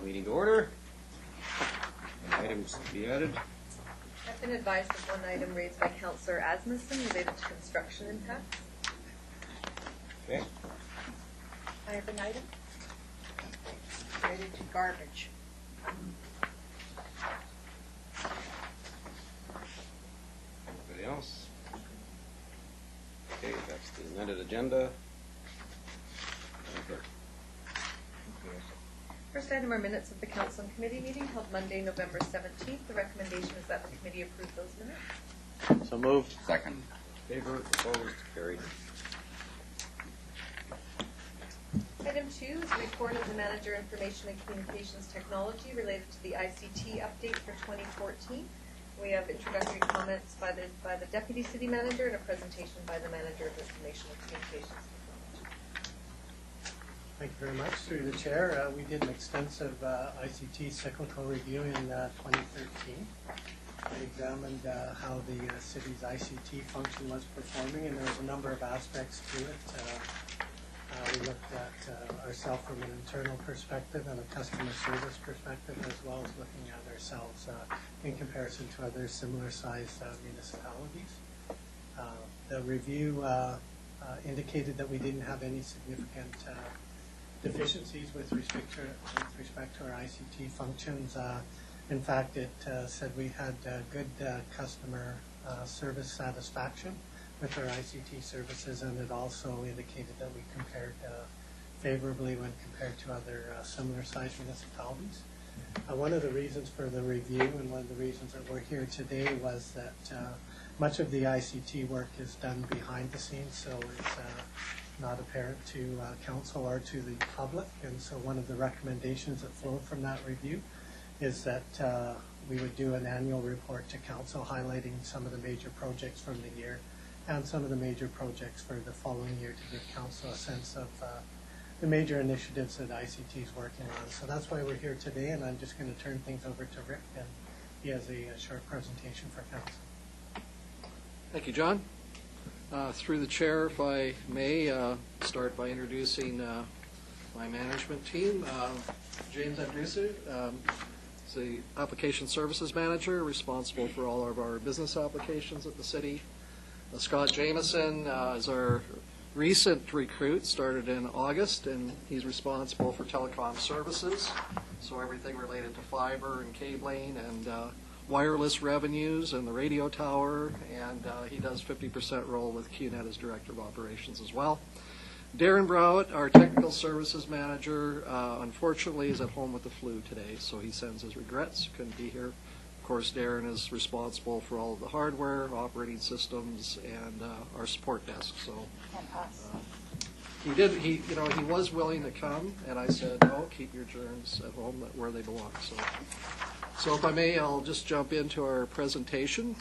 meeting to order. Items to be added. I've been advised of one item raised by Councillor Asmussen related to construction impacts. Okay. I have an item related to garbage. Anybody else? Okay, that's the amended agenda. First item are minutes of the Council and Committee meeting held Monday, November 17th. The recommendation is that the committee approve those minutes. So moved. Second. Favor, opposed, carried. Item 2 is a report of the Manager Information and Communications Technology related to the ICT update for 2014. We have introductory comments by the Deputy City Manager and a presentation by the Manager of Information and Communications Technology. Thank you very much. Through the chair, we did an extensive ICT cyclical review in 2013. We examined how the city's ICT function was performing, and there was a number of aspects to it. We looked at ourselves from an internal perspective and a customer service perspective, as well as looking at ourselves in comparison to other similar-sized municipalities. The review indicated that we didn't have any significant deficiencies with respect to our ICT functions. In fact, it said we had good customer service satisfaction with our ICT services, and it also indicated that we compared favorably when compared to other similar-sized municipalities. One of the reasons for the review and one of the reasons that we're here today was that much of the ICT work is done behind the scenes, so it's not apparent to council or to the public, and so one of the recommendations that flowed from that review is that we would do an annual report to council highlighting some of the major projects from the year and some of the major projects for the following year to give council a sense of the major initiatives that ICT is working on. So that's why we're here today, and I'm just going to turn things over to Rick, and he has a short presentation for council. Thank you, John. Through the chair, if I may, start by introducing my management team. James Andrusu is the Application Services Manager, responsible for all of our business applications at the city. Scott Jameson is our recent recruit, started in August, and he's responsible for telecom services, so everything related to fiber and cabling and wireless revenues and the radio tower, and he does 50% role with QNet as Director of Operations as well. Darren Browett, our Technical Services Manager, unfortunately is at home with the flu today, so he sends his regrets, couldn't be here. Of course, Darren is responsible for all of the hardware, operating systems, and our support desk. So he was willing to come, and I said, no, keep your germs at home where they belong. So if I may, I'll just jump into our presentation.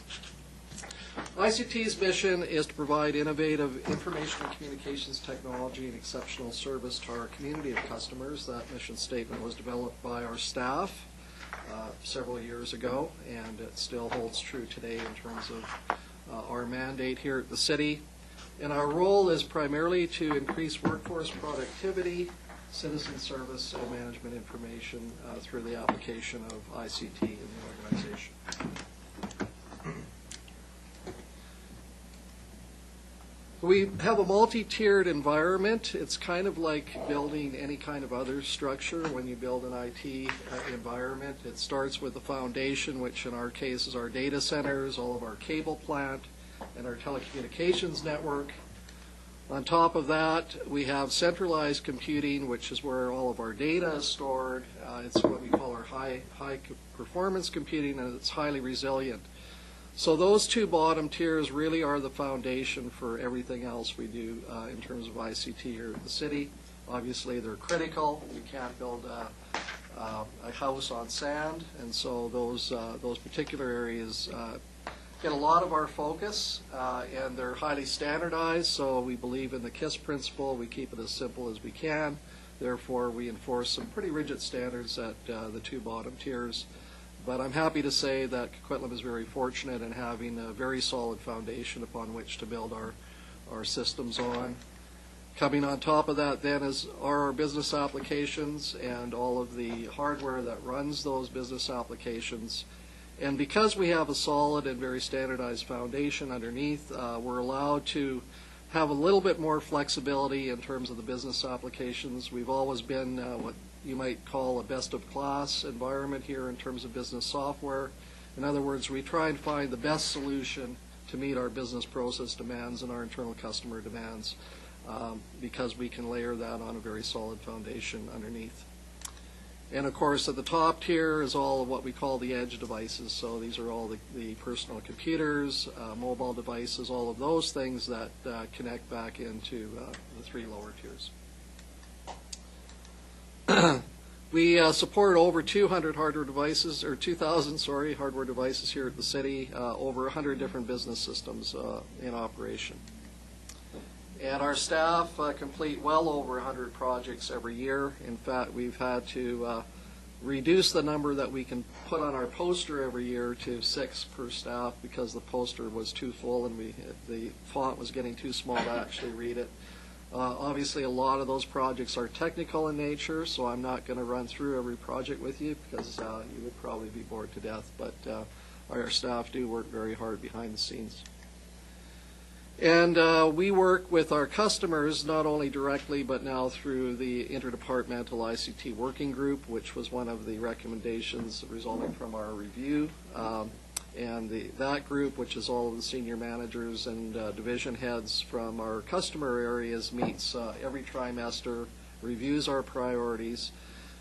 ICT's mission is to provide innovative information and communications technology and exceptional service to our community of customers. That mission statement was developed by our staff several years ago, and it still holds true today in terms of our mandate here at the city. And our role is primarily to increase workforce productivity, citizen service, and management information through the application of ICT in the organization. We have a multi-tiered environment. It's kind of like building any kind of other structure when you build an IT environment. It starts with the foundation, which in our case is our data centers, all of our cable plant, and our telecommunications network. On top of that, we have centralized computing, which is where all of our data is stored. It's what we call our high performance computing, and it's highly resilient. So those two bottom tiers really are the foundation for everything else we do in terms of ICT here at the city. Obviously, they're critical. You can't build a house on sand, and so those particular areas get a lot of our focus, and they're highly standardized, so we believe in the KISS principle. We keep it as simple as we can. Therefore, we enforce some pretty rigid standards at the two bottom tiers. But I'm happy to say that Coquitlam is very fortunate in having a very solid foundation upon which to build our systems on. Coming on top of that then are our business applications and all of the hardware that runs those business applications. And because we have a solid and very standardized foundation underneath, we're allowed to have a little bit more flexibility in terms of the business applications. We've always been what you might call a best-of-class environment here in terms of business software. In other words, we try and find the best solution to meet our business process demands and our internal customer demands, because we can layer that on a very solid foundation underneath. And of course, at the top tier is all of what we call the edge devices. So these are all the personal computers, mobile devices, all of those things that connect back into the three lower tiers. We support over 200 hardware devices, or 2,000, sorry, hardware devices here at the city, over 100 different business systems in operation. And our staff complete well over 100 projects every year. In fact, we've had to reduce the number that we can put on our poster every year to 6 per staff because the poster was too full and the font was getting too small to actually read it. Obviously, a lot of those projects are technical in nature, so I'm not going to run through every project with you because you would probably be bored to death, but our staff do work very hard behind the scenes. And we work with our customers not only directly but now through the Interdepartmental ICT Working Group, which was one of the recommendations resulting from our review. And that group, which is all of the senior managers and division heads from our customer areas, meets every trimester, reviews our priorities.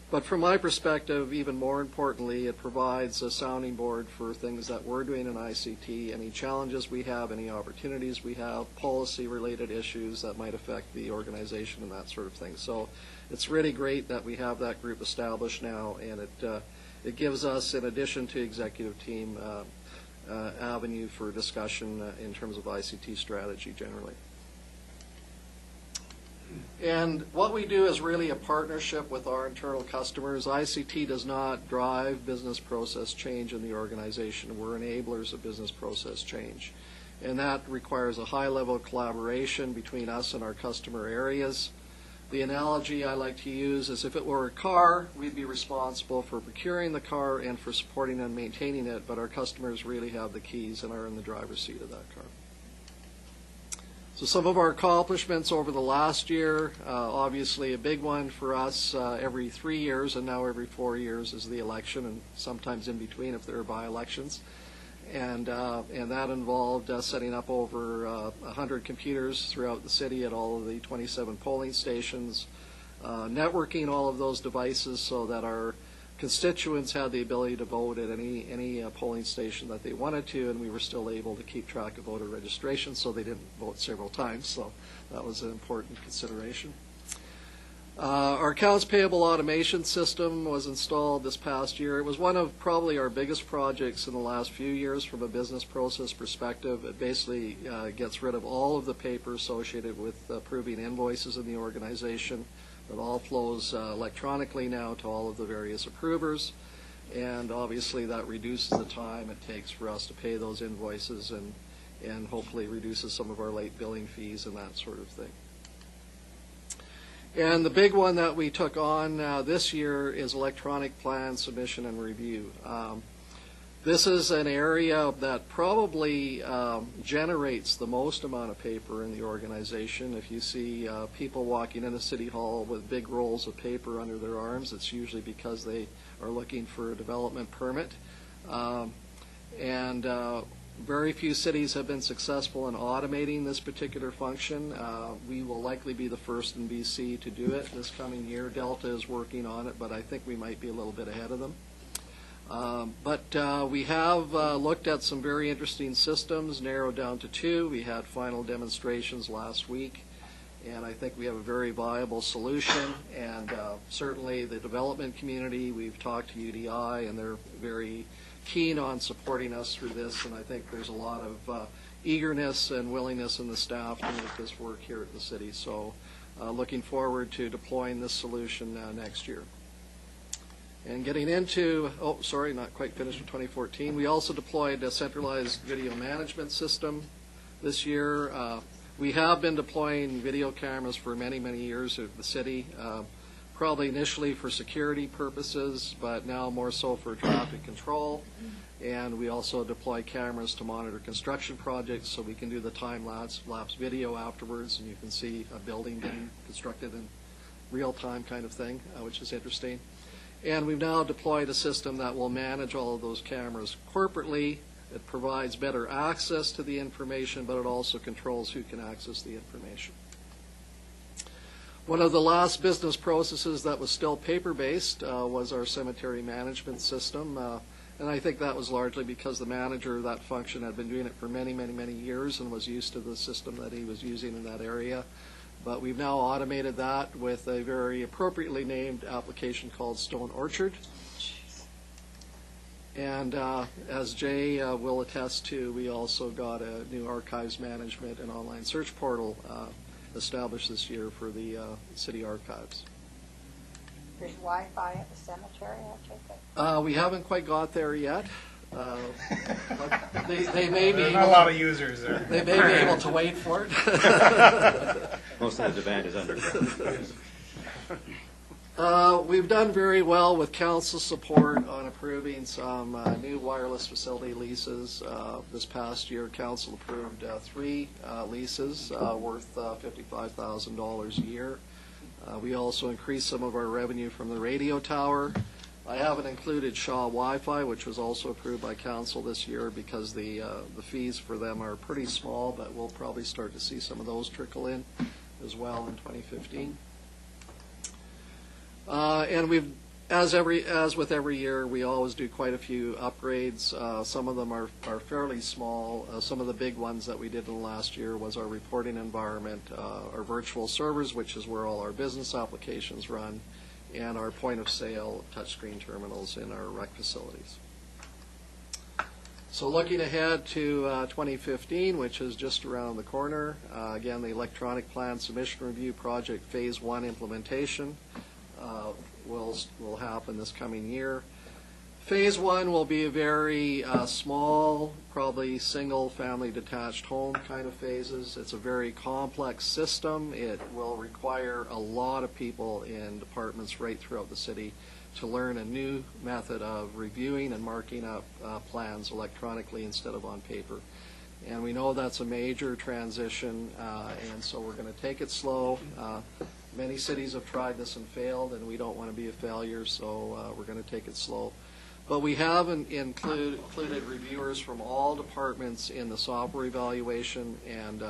But from my perspective, even more importantly, it provides a sounding board for things that we're doing in ICT, any challenges we have, any opportunities we have, policy-related issues that might affect the organization and that sort of thing. So it's really great that we have that group established now, and it gives us, in addition to executive team, avenue for discussion in terms of ICT strategy generally. And what we do is really a partnership with our internal customers. ICT does not drive business process change in the organization. We're enablers of business process change. And that requires a high level of collaboration between us and our customer areas. The analogy I like to use is if it were a car, we'd be responsible for procuring the car and for supporting and maintaining it, but our customers really have the keys and are in the driver's seat of that car. So some of our accomplishments over the last year, obviously a big one for us every 3 years and now every 4 years is the election, and sometimes in between if there are by-elections. And that involved setting up over 100 computers throughout the city at all of the 27 polling stations, networking all of those devices so that our constituents had the ability to vote at any polling station that they wanted to, and we were still able to keep track of voter registration so they didn't vote several times, so that was an important consideration. Our accounts payable automation system was installed this past year. It was one of probably our biggest projects in the last few years from a business process perspective. It basically gets rid of all of the paper associated with approving invoices in the organization. It all flows electronically now to all of the various approvers, and obviously that reduces the time it takes for us to pay those invoices and hopefully reduces some of our late billing fees and that sort of thing. And the big one that we took on this year is electronic plan submission and review. This is an area that probably generates the most amount of paper in the organization. If you see people walking into City Hall with big rolls of paper under their arms, it's usually because they are looking for a development permit. Very few cities have been successful in automating this particular function. We will likely be the first in BC to do it this coming year. Delta is working on it, but I think we might be a little bit ahead of them. We have looked at some very interesting systems, narrowed down to 2. We had final demonstrations last week, and I think we have a very viable solution. And certainly the development community, we've talked to UDI, and they're very keen on supporting us through this, and I think there's a lot of eagerness and willingness in the staff to make this work here at the city. So looking forward to deploying this solution next year. And getting into, not quite finished with 2014, we also deployed a centralized video management system this year. We have been deploying video cameras for many, many years at the city, probably initially for security purposes, but now more so for traffic control. And we also deploy cameras to monitor construction projects, so we can do the time-lapse video afterwards, and you can see a building being constructed in real-time kind of thing, which is interesting. And we've now deployed a system that will manage all of those cameras corporately. It provides better access to the information, but it also controls who can access the information. One of the last business processes that was still paper-based was our cemetery management system. And I think that was largely because the manager of that function had been doing it for many, many, many years and was used to the system that he was using in that area. But we've now automated that with a very appropriately named application called Stone Orchard. And as Jay will attest to, we also got a new archives management and online search portal established this year for the city archives. There's Wi-Fi at the cemetery, I take it? We haven't quite got there yet. But they may be There's not a lot of users there. They may be able to wait for it. Most of the demand is underground. We've done very well with council support on approving some new wireless facility leases. This past year, council approved 3 leases worth $55,000 a year. We also increased some of our revenue from the radio tower. I haven't included Shaw Wi-Fi, which was also approved by council this year, because the fees for them are pretty small, but we'll probably start to see some of those trickle in as well in 2015. And we've, as with every year, we always do quite a few upgrades. Some of them are fairly small. Some of the big ones that we did in the last year was our reporting environment, our virtual servers, which is where all our business applications run, and our point-of-sale touchscreen terminals in our rec facilities. So looking ahead to 2015, which is just around the corner, again, the electronic plan submission review project phase 1 implementation will happen this coming year. Phase 1 will be a very small, probably single-family detached home kind of phases. It's a very complex system. It will require a lot of people in departments right throughout the city to learn a new method of reviewing and marking up plans electronically instead of on paper. And we know that's a major transition, and so we're going to take it slow. Many cities have tried this and failed, and we don't want to be a failure, so we're going to take it slow. But we have included reviewers from all departments in the software evaluation, and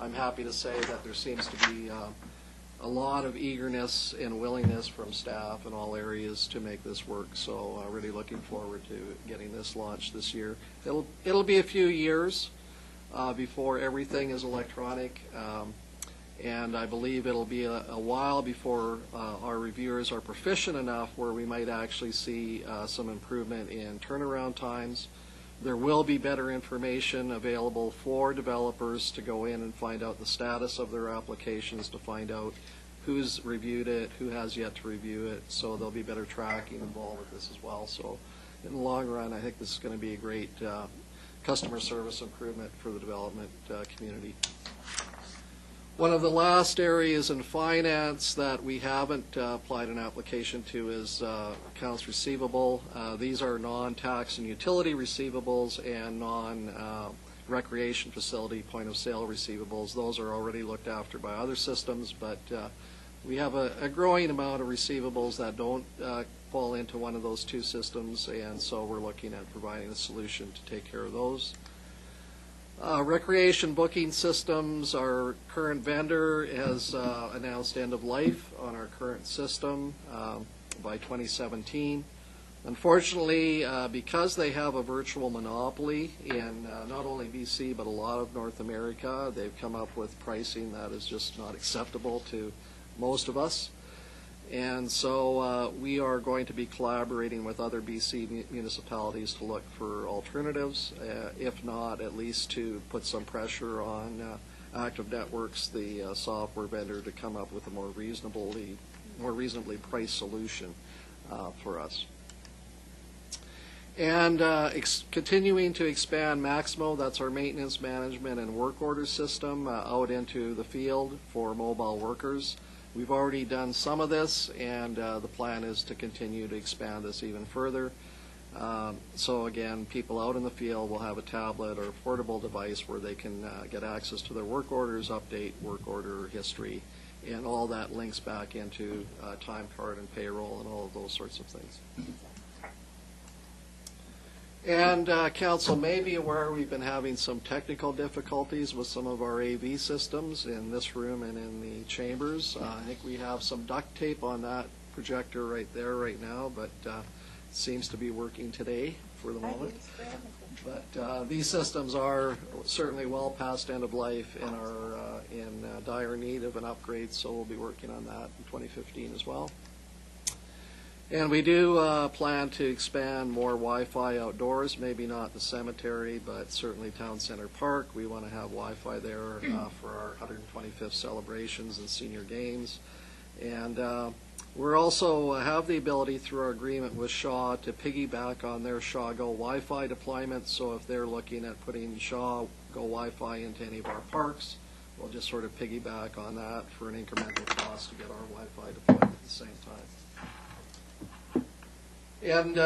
I'm happy to say that there seems to be a lot of eagerness and willingness from staff in all areas to make this work. So really looking forward to getting this launched this year. It'll be a few years before everything is electronic. And I believe it'll be a while before our reviewers are proficient enough where we might actually see some improvement in turnaround times. There will be better information available for developers to go in and find out the status of their applications, to find out who's reviewed it, who has yet to review it. So there'll be better tracking involved with this as well. So in the long run, I think this is going to be a great customer service improvement for the development community. One of the last areas in finance that we haven't applied an application to is accounts receivable. These are non-tax and utility receivables and non-recreation facility point-of-sale receivables. Those are already looked after by other systems, but we have a growing amount of receivables that don't fall into one of those two systems, and so we're looking at providing a solution to take care of those. Recreation booking systems, our current vendor has announced end of life on our current system by 2017. Unfortunately, because they have a virtual monopoly in not only BC but a lot of North America, they've come up with pricing that is just not acceptable to most of us. And so we are going to be collaborating with other BC municipalities to look for alternatives, if not at least to put some pressure on Active Networks, the software vendor, to come up with a more reasonably priced solution for us. And continuing to expand Maximo, that's our maintenance management and work order system, out into the field for mobile workers. We've already done some of this, and the plan is to continue to expand this even further. So again, people out in the field will have a tablet or a portable device where they can get access to their work orders, update work order history, and all that links back into time card and payroll and all of those sorts of things. And Council may be aware we've been having some technical difficulties with some of our AV systems in this room and in the chambers. I think we have some duct tape on that projector right there right now, but it seems to be working today for the moment. But these systems are certainly well past end of life and are in dire need of an upgrade, so we'll be working on that in 2015 as well. And we do plan to expand more Wi-Fi outdoors, maybe not the cemetery, but certainly Town Center Park. We want to have Wi-Fi there for our 125th celebrations and senior games. And we're also have the ability through our agreement with Shaw to piggyback on their Shaw Go Wi-Fi deployment. So if they're looking at putting Shaw Go Wi-Fi into any of our parks, we'll just sort of piggyback on that for an incremental cost to get our Wi-Fi deployed at the same time. And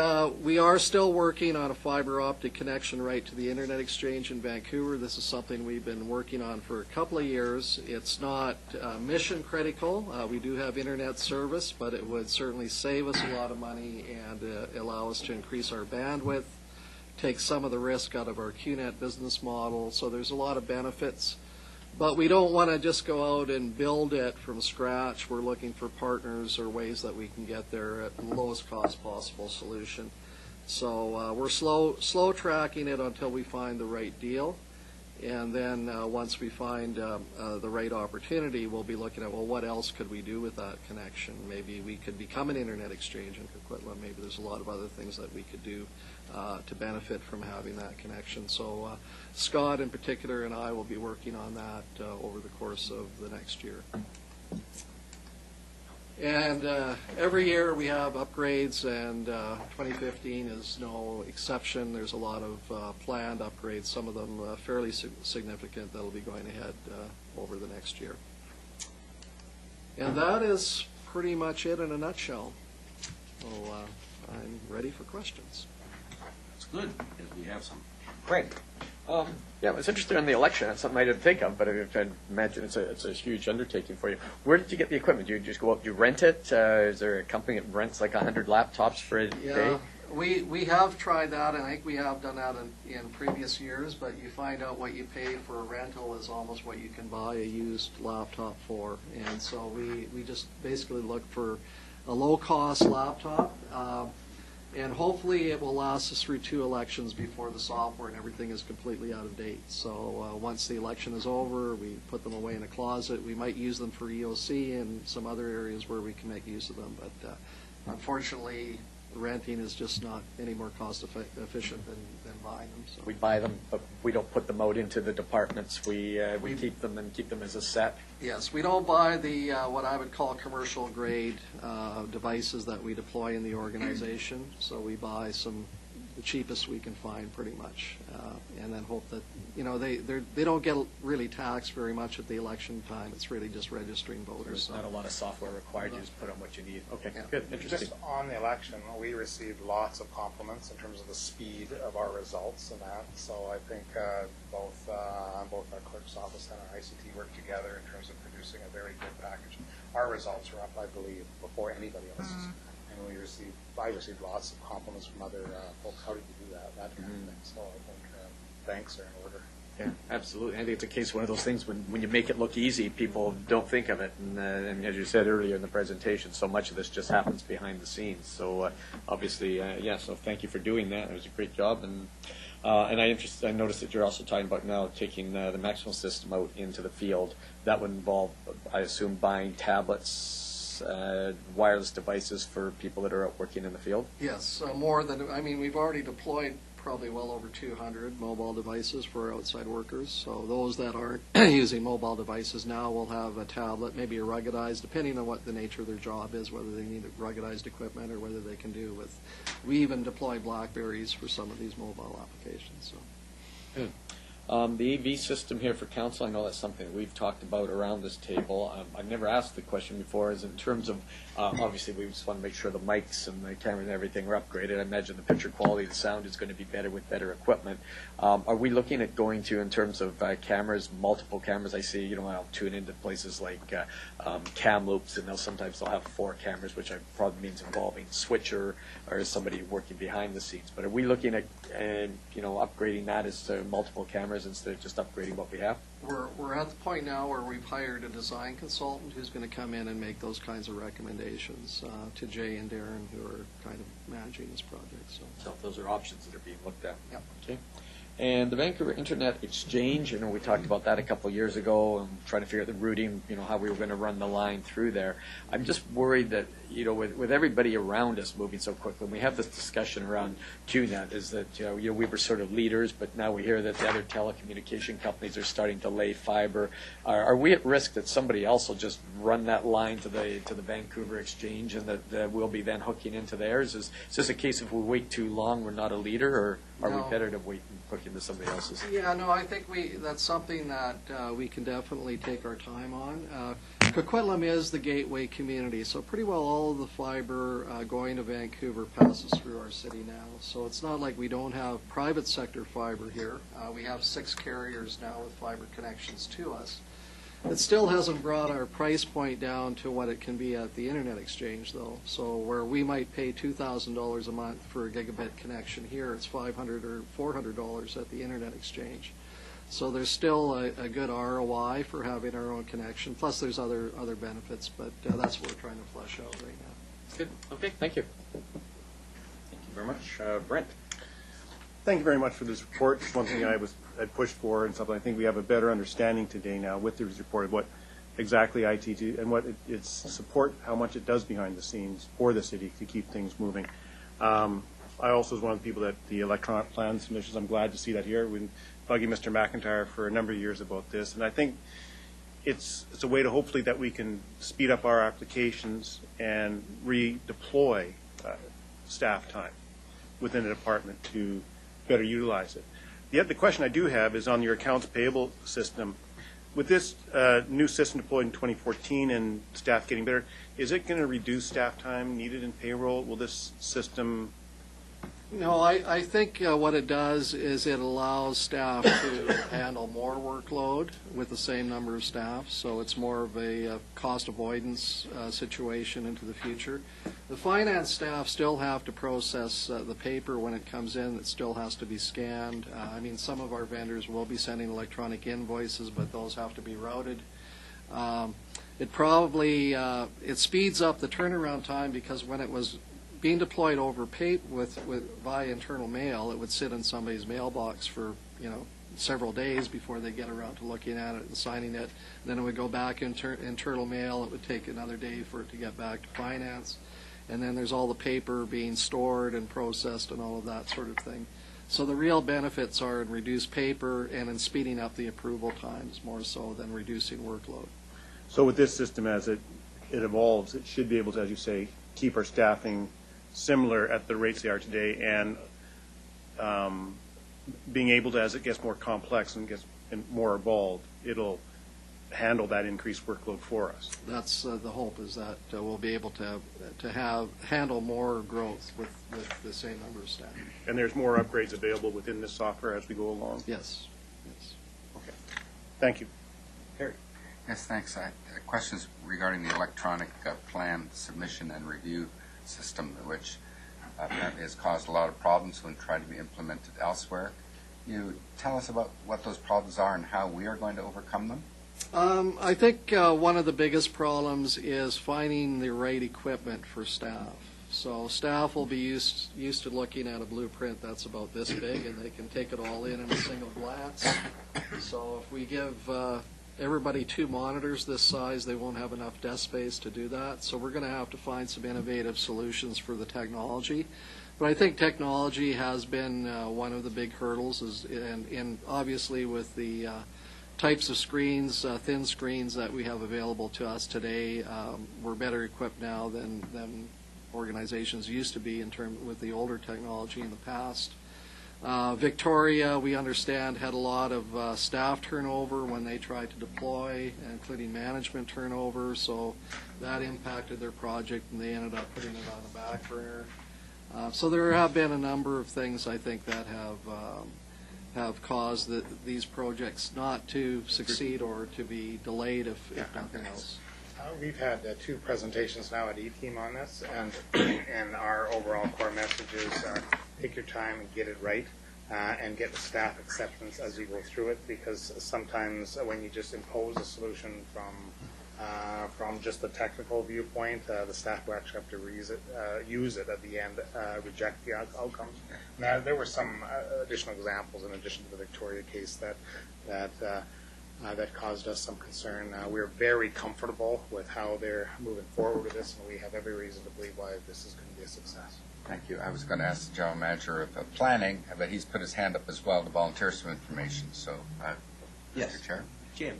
we are still working on a fiber optic connection right to the Internet Exchange in Vancouver. This is something we've been working on for a couple of years. It's not mission critical. We do have Internet service, but it would certainly save us a lot of money and allow us to increase our bandwidth, take some of the risk out of our QNet business model. So there's a lot of benefits. But we don't want to just go out and build it from scratch. We're looking for partners or ways that we can get there at the lowest cost possible solution. So we're slow tracking it until we find the right deal. And then once we find the right opportunity, we'll be looking at, well, what else could we do with that connection? Maybe we could become an Internet exchange in Coquitlam. Maybe there's a lot of other things that we could do to benefit from having that connection. So Scott in particular and I will be working on that over the course of the next year. And every year we have upgrades, and 2015 is no exception. There's a lot of planned upgrades, some of them fairly significant, that'll be going ahead over the next year. And that is pretty much it in a nutshell. So I'm ready for questions. That's good, because we have some. Craig. Yeah, I was interested in the election. That's something I didn't think of, but I imagine it's a huge undertaking for you. Where did you get the equipment? Do you just go out, do you rent it? Is there a company that rents like 100 laptops for a day? We have tried that, and I think we have done that in previous years, but you find out what you pay for a rental is almost what you can buy a used laptop for. And so we just basically look for a low-cost laptop. And hopefully it will last us through 2 elections before the software and everything is completely out of date. So once the election is over, we put them away in a closet. We might use them for EOC and some other areas where we can make use of them. But unfortunately, renting is just not any more cost efficient than buying them. So. We buy them, but we don't put them out into the departments. We keep them and keep them as a set. Yes, we don't buy the what I would call commercial grade devices that we deploy in the organization. So we buy the cheapest we can find, pretty much, and then hope that they don't get really taxed very much at the election time. It's really just registering voters. There's not a lot of software required. You just put on what you need. Okay, yeah. Good, interesting. Just on the election, we received lots of compliments in terms of the speed of our results and that. So I think both our clerk's office and our ICT worked together in terms of producing a very good package. Our results were up, I believe, before anybody else's. And I received lots of compliments from other folks. How did you do that? That kind of thing. So I think thanks are in order. Yeah, absolutely. I think it's a case one of those things when you make it look easy, people don't think of it. And as you said earlier in the presentation, so much of this just happens behind the scenes. So obviously, so thank you for doing that. It was a great job. And I noticed that you're also talking about now taking the Maximo system out into the field. That would involve, I assume, buying tablets, wireless devices for people that are out working in the field? Yes, we've already deployed probably well over 200 mobile devices for outside workers. So those that aren't using mobile devices now will have a tablet, maybe a ruggedized, depending on what the nature of their job is, whether they need ruggedized equipment or whether they can do with. We even deploy BlackBerries for some of these mobile applications. So. Good. The AV system here for council, I know that's something that we've talked about around this table. I've never asked the question before, is in terms of, obviously we just want to make sure the mics and the cameras and everything are upgraded. I imagine the picture quality, the sound is going to be better with better equipment. Are we looking at going to, in terms of cameras, multiple cameras? I see, I'll tune into places like cam loops, and sometimes they'll have 4 cameras, which probably means involving switcher or somebody working behind the scenes. But are we looking at, upgrading that as to multiple cameras instead of just upgrading what we have? We're at the point now where we've hired a design consultant who's going to come in and make those kinds of recommendations to Jay and Darren, who are kind of managing this project. So those are options that are being looked at. Yep. Okay. And the Vancouver Internet Exchange, we talked about that a couple of years ago and trying to figure out the routing, how we were going to run the line through there. I'm just worried that, with everybody around us moving so quickly, and we have this discussion around QNet, is that, we were sort of leaders, but now we hear that the other telecommunication companies are starting to lay fiber. Are we at risk that somebody else will just run that line to the Vancouver Exchange and that we'll be then hooking into theirs? Is this a case if we wait too long, we're not a leader, or are we better to wait and hook into somebody else's? Yeah, no, I think that's something that we can definitely take our time on. Coquitlam is the gateway community, so pretty well all of the fiber going to Vancouver passes through our city now. So it's not like we don't have private sector fiber here. We have 6 carriers now with fiber connections to us. It still hasn't brought our price point down to what it can be at the Internet Exchange, though. So where we might pay $2,000 a month for a gigabit connection here, it's $500 or $400 at the Internet Exchange. So there's still a good ROI for having our own connection. Plus, there's other benefits, but that's what we're trying to flesh out right now. Good. Okay. Thank you. Thank you very much, Brent. Thank you very much for this report. It's one thing I pushed for and something I think we have a better understanding today now with this report of what exactly ITT and what its support, how much it does behind the scenes for the city to keep things moving. I also was one of the people that the electronic plan submissions, I'm glad to see that here. We've been bugging Mr. McIntyre for a number of years about this, and I think it's a way to hopefully that we can speed up our applications and redeploy staff time within a department to better utilize it. The question I do have is on your accounts payable system. With this new system deployed in 2014 and staff getting better, is it going to reduce staff time needed in payroll? Will this system? No, I think what it does is it allows staff to handle more workload with the same number of staff, so it's more of a cost avoidance situation into the future. The finance staff still have to process the paper when it comes in. It still has to be scanned. Some of our vendors will be sending electronic invoices, but those have to be routed. It probably it speeds up the turnaround time, because when it was being deployed over via internal mail, it would sit in somebody's mailbox for several days before they get around to looking at it and signing it. Then it would go back internal mail. It would take another day for it to get back to finance, and then there's all the paper being stored and processed and all of that sort of thing. So the real benefits are in reduced paper and in speeding up the approval times more so than reducing workload. So with this system, as it evolves, it should be able to, as you say, keep our staffing similar at the rates they are today, and being able to, as it gets more complex and gets more evolved, it'll handle that increased workload for us. That's the hope, is that we'll be able to handle more growth with the same number of staff. And there's more upgrades available within this software as we go along? Yes. Okay. Thank you. Harry. Yes, thanks. Questions regarding the electronic plan submission and review system, which apparently has caused a lot of problems when trying to be implemented elsewhere. You tell us about what those problems are and how we are going to overcome them? I think one of the biggest problems is finding the right equipment for staff. So staff will be used to looking at a blueprint that's about this big, and they can take it all in a single glance. So if we give everybody 2 monitors this size, they won't have enough desk space to do that. So we're going to have to find some innovative solutions for the technology. But I think technology has been one of the big hurdles, and obviously with the types of screens, thin screens that we have available to us today, we're better equipped now than organizations used to be with the older technology in the past. Victoria, we understand, had a lot of staff turnover when they tried to deploy, including management turnover, so that impacted their project, and they ended up putting it on the back burner. So there have been a number of things, I think, that have caused these projects not to succeed or to be delayed, if nothing else. We've had 2 presentations now at E-Team on this, and our overall core messages are take your time and get it right, and get the staff acceptance as you go through it, because sometimes when you just impose a solution from just a technical viewpoint, the staff will actually have to use it at the end, reject the outcomes. Now, there were some additional examples in addition to the Victoria case that caused us some concern. We're very comfortable with how they're moving forward with this, and we have every reason to believe why this is going to be a success. Thank you. I was going to ask the General Manager of Planning, but he's put his hand up as well to volunteer some information. So, Yes. Mr. Chair. Jim.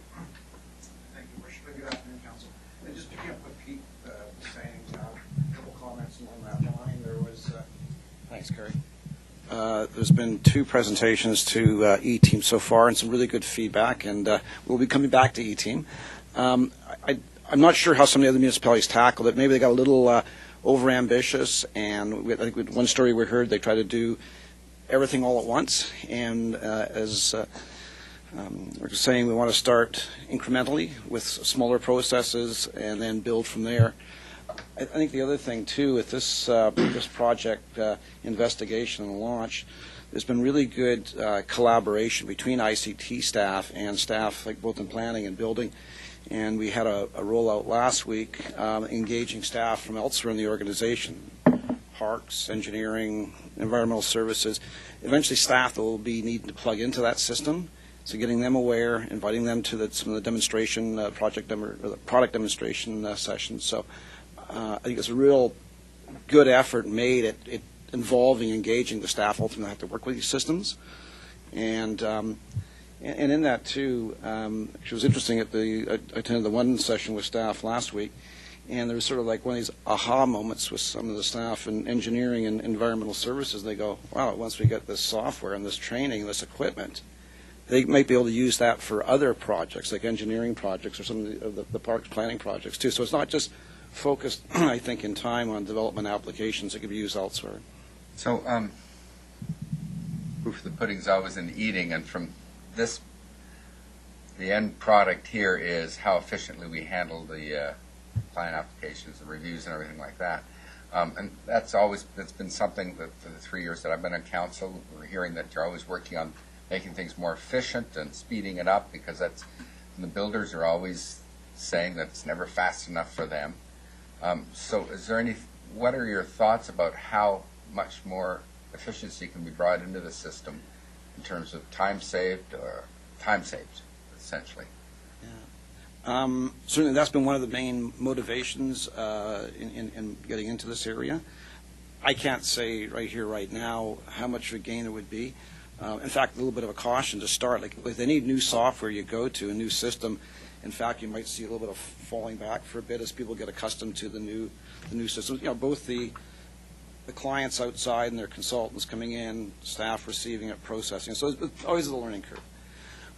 Thank you, Worship. Good afternoon, Council. And just picking up what Pete was saying, a couple comments along that line. There was, thanks, Kerry. There's been 2 presentations to E-Team so far, and some really good feedback, and we'll be coming back to E-Team. I'm not sure how some of the other municipalities tackled it. Maybe they got a little over-ambitious, and I think with one story we heard, they tried to do everything all at once, and as we're just saying, we want to start incrementally with smaller processes and then build from there. I think the other thing, too, with this project investigation and launch, there's been really good collaboration between ICT staff and staff, like both in planning and building. And we had a rollout last week engaging staff from elsewhere in the organization, parks, engineering, environmental services. Eventually, staff will be needing to plug into that system. So getting them aware, inviting them to some of the demonstration product demonstration sessions. So I think it's a real good effort made at involving, engaging the staff ultimately have to work with these systems. And in that, too, it was interesting I attended the one session with staff last week, and there was sort of like one of these aha moments with some of the staff in engineering and environmental services. They go, wow, once we get this software and this training and this equipment, they might be able to use that for other projects, like engineering projects or some of the parks planning projects, too. So it's not just focused, I think, in time on development applications that could be used elsewhere. So, proof of the pudding's always in the eating, and from this, the end product here is how efficiently we handle the plan applications, the reviews, and everything like that. And that's been something that for the 3 years that I've been on council, we're hearing that you're always working on making things more efficient and speeding it up, because the builders are always saying that it's never fast enough for them. So what are your thoughts about how much more efficiency can be brought into the system in terms of time saved, essentially? Yeah. Certainly that's been one of the main motivations in getting into this area. I can't say right here, right now, how much of a gain it would be. In fact, a little bit of a caution to start. Like with any new software you go to, a new system, in fact, you might see a little bit of falling back for a bit as people get accustomed to the new system. You know, both the clients outside and their consultants coming in, staff receiving it, processing. So it's always a learning curve.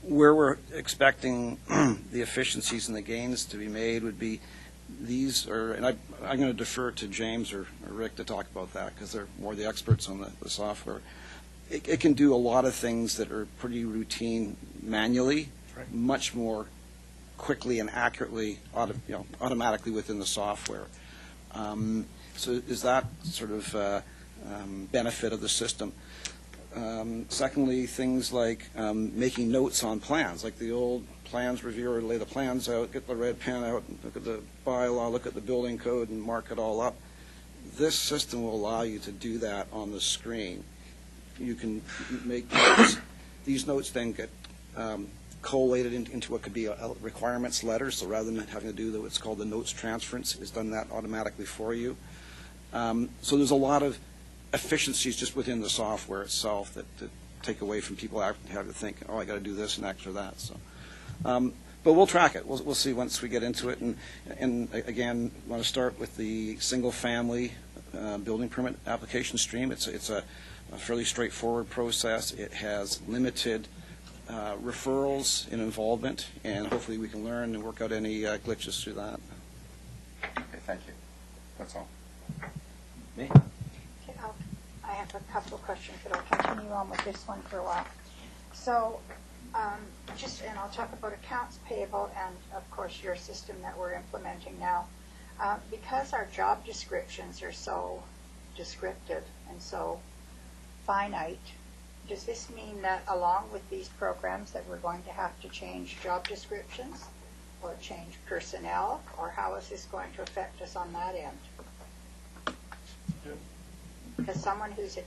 Where we're expecting the efficiencies and the gains to be made would be and I'm going to defer to James or Rick to talk about that because they're more the experts on the software. It can do a lot of things that are pretty routine manually, right, much more quickly and accurately, automatically within the software. So is that sort of benefit of the system? Secondly, things like making notes on plans, like the old plans reviewer would lay the plans out, get the red pen out, look at the bylaw, look at the building code, and mark it all up. This system will allow you to do that on the screen. You can make notes. These notes then get collated into what could be a requirements letter. So rather than having to do what's called the notes transference, it's done that automatically for you. So there's a lot of efficiencies just within the software itself that take away from people having to think, oh, I got to do this next or that. So, but we'll track it. We'll see once we get into it. And again, I want to start with the single-family building permit application stream. It's a fairly straightforward process. It has limited referrals and involvement, and hopefully we can learn and work out any glitches through that. Okay, thank you. That's all. Me? Okay, I have a couple of questions, but I'll continue on with this one for a while. So, and I'll talk about accounts payable and, of course, your system that we're implementing now. Because our job descriptions are so descriptive and so finite, does this mean that along with these programs that we're going to have to change job descriptions or change personnel, or how is this going to affect us on that end? Because someone who's a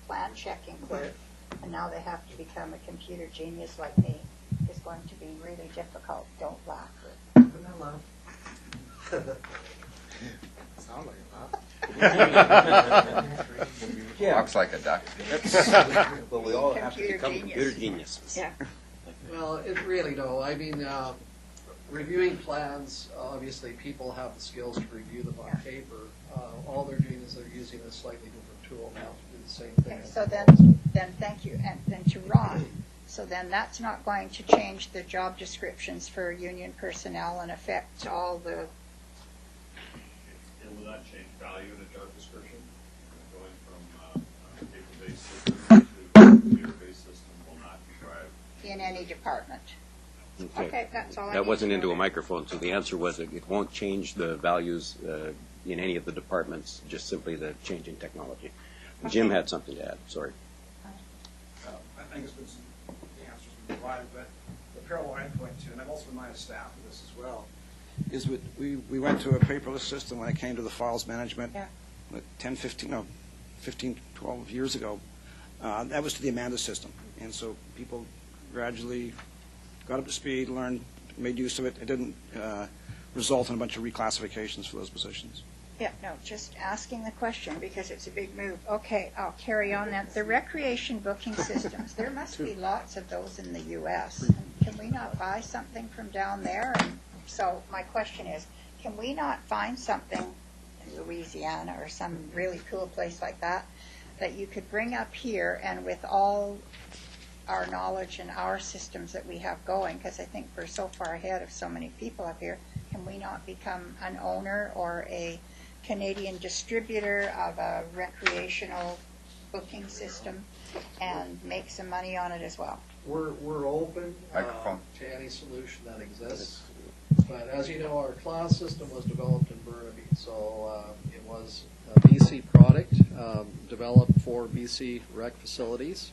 plan checking clerk, and now they have to become a computer genius like me, is going to be really difficult. Don't laugh. Sound like it, Walks like a duck. Well, we all have to Computer become genius. computer geniuses. Yeah. Well, it really, no. I mean, reviewing plans, obviously people have the skills to review them on paper. All they're doing is they're using a slightly different tool now to do the same thing. Okay, so then thank you. And then to Ron, so then that's not going to change the job descriptions for union personnel and affect all the... And will that change value in a job description? Going from a paper-based system to a computer-based system will not drive... in any department. Okay, that's all I need That wasn't to into know a microphone, so the answer was it won't change the values in any of the departments, just simply the change in technology. Jim had something to add, sorry. I think it's been the answers been provided, but the parallel endpoint too, and I've also reminded staff of this as well, is we went to a paperless system when it came to the files management 15, 12 years ago. That was to the Amanda system, and so people gradually got up to speed, learned, made use of it. It didn't result in a bunch of reclassifications for those positions. Yeah, no, just asking the question because it's a big move. Okay, I'll carry on then. The recreation booking systems, there must be lots of those in the U.S. Can we not buy something from down there? And so my question is, can we not find something in Louisiana or some really cool place like that that you could bring up here, and with all our knowledge and our systems that we have going, because I think we're so far ahead of so many people up here, can we not become an owner or a Canadian distributor of a recreational booking system and make some money on it as well? We're open to any solution that exists. But as you know, our class system was developed in Burnaby, so it was a BC product developed for BC rec facilities.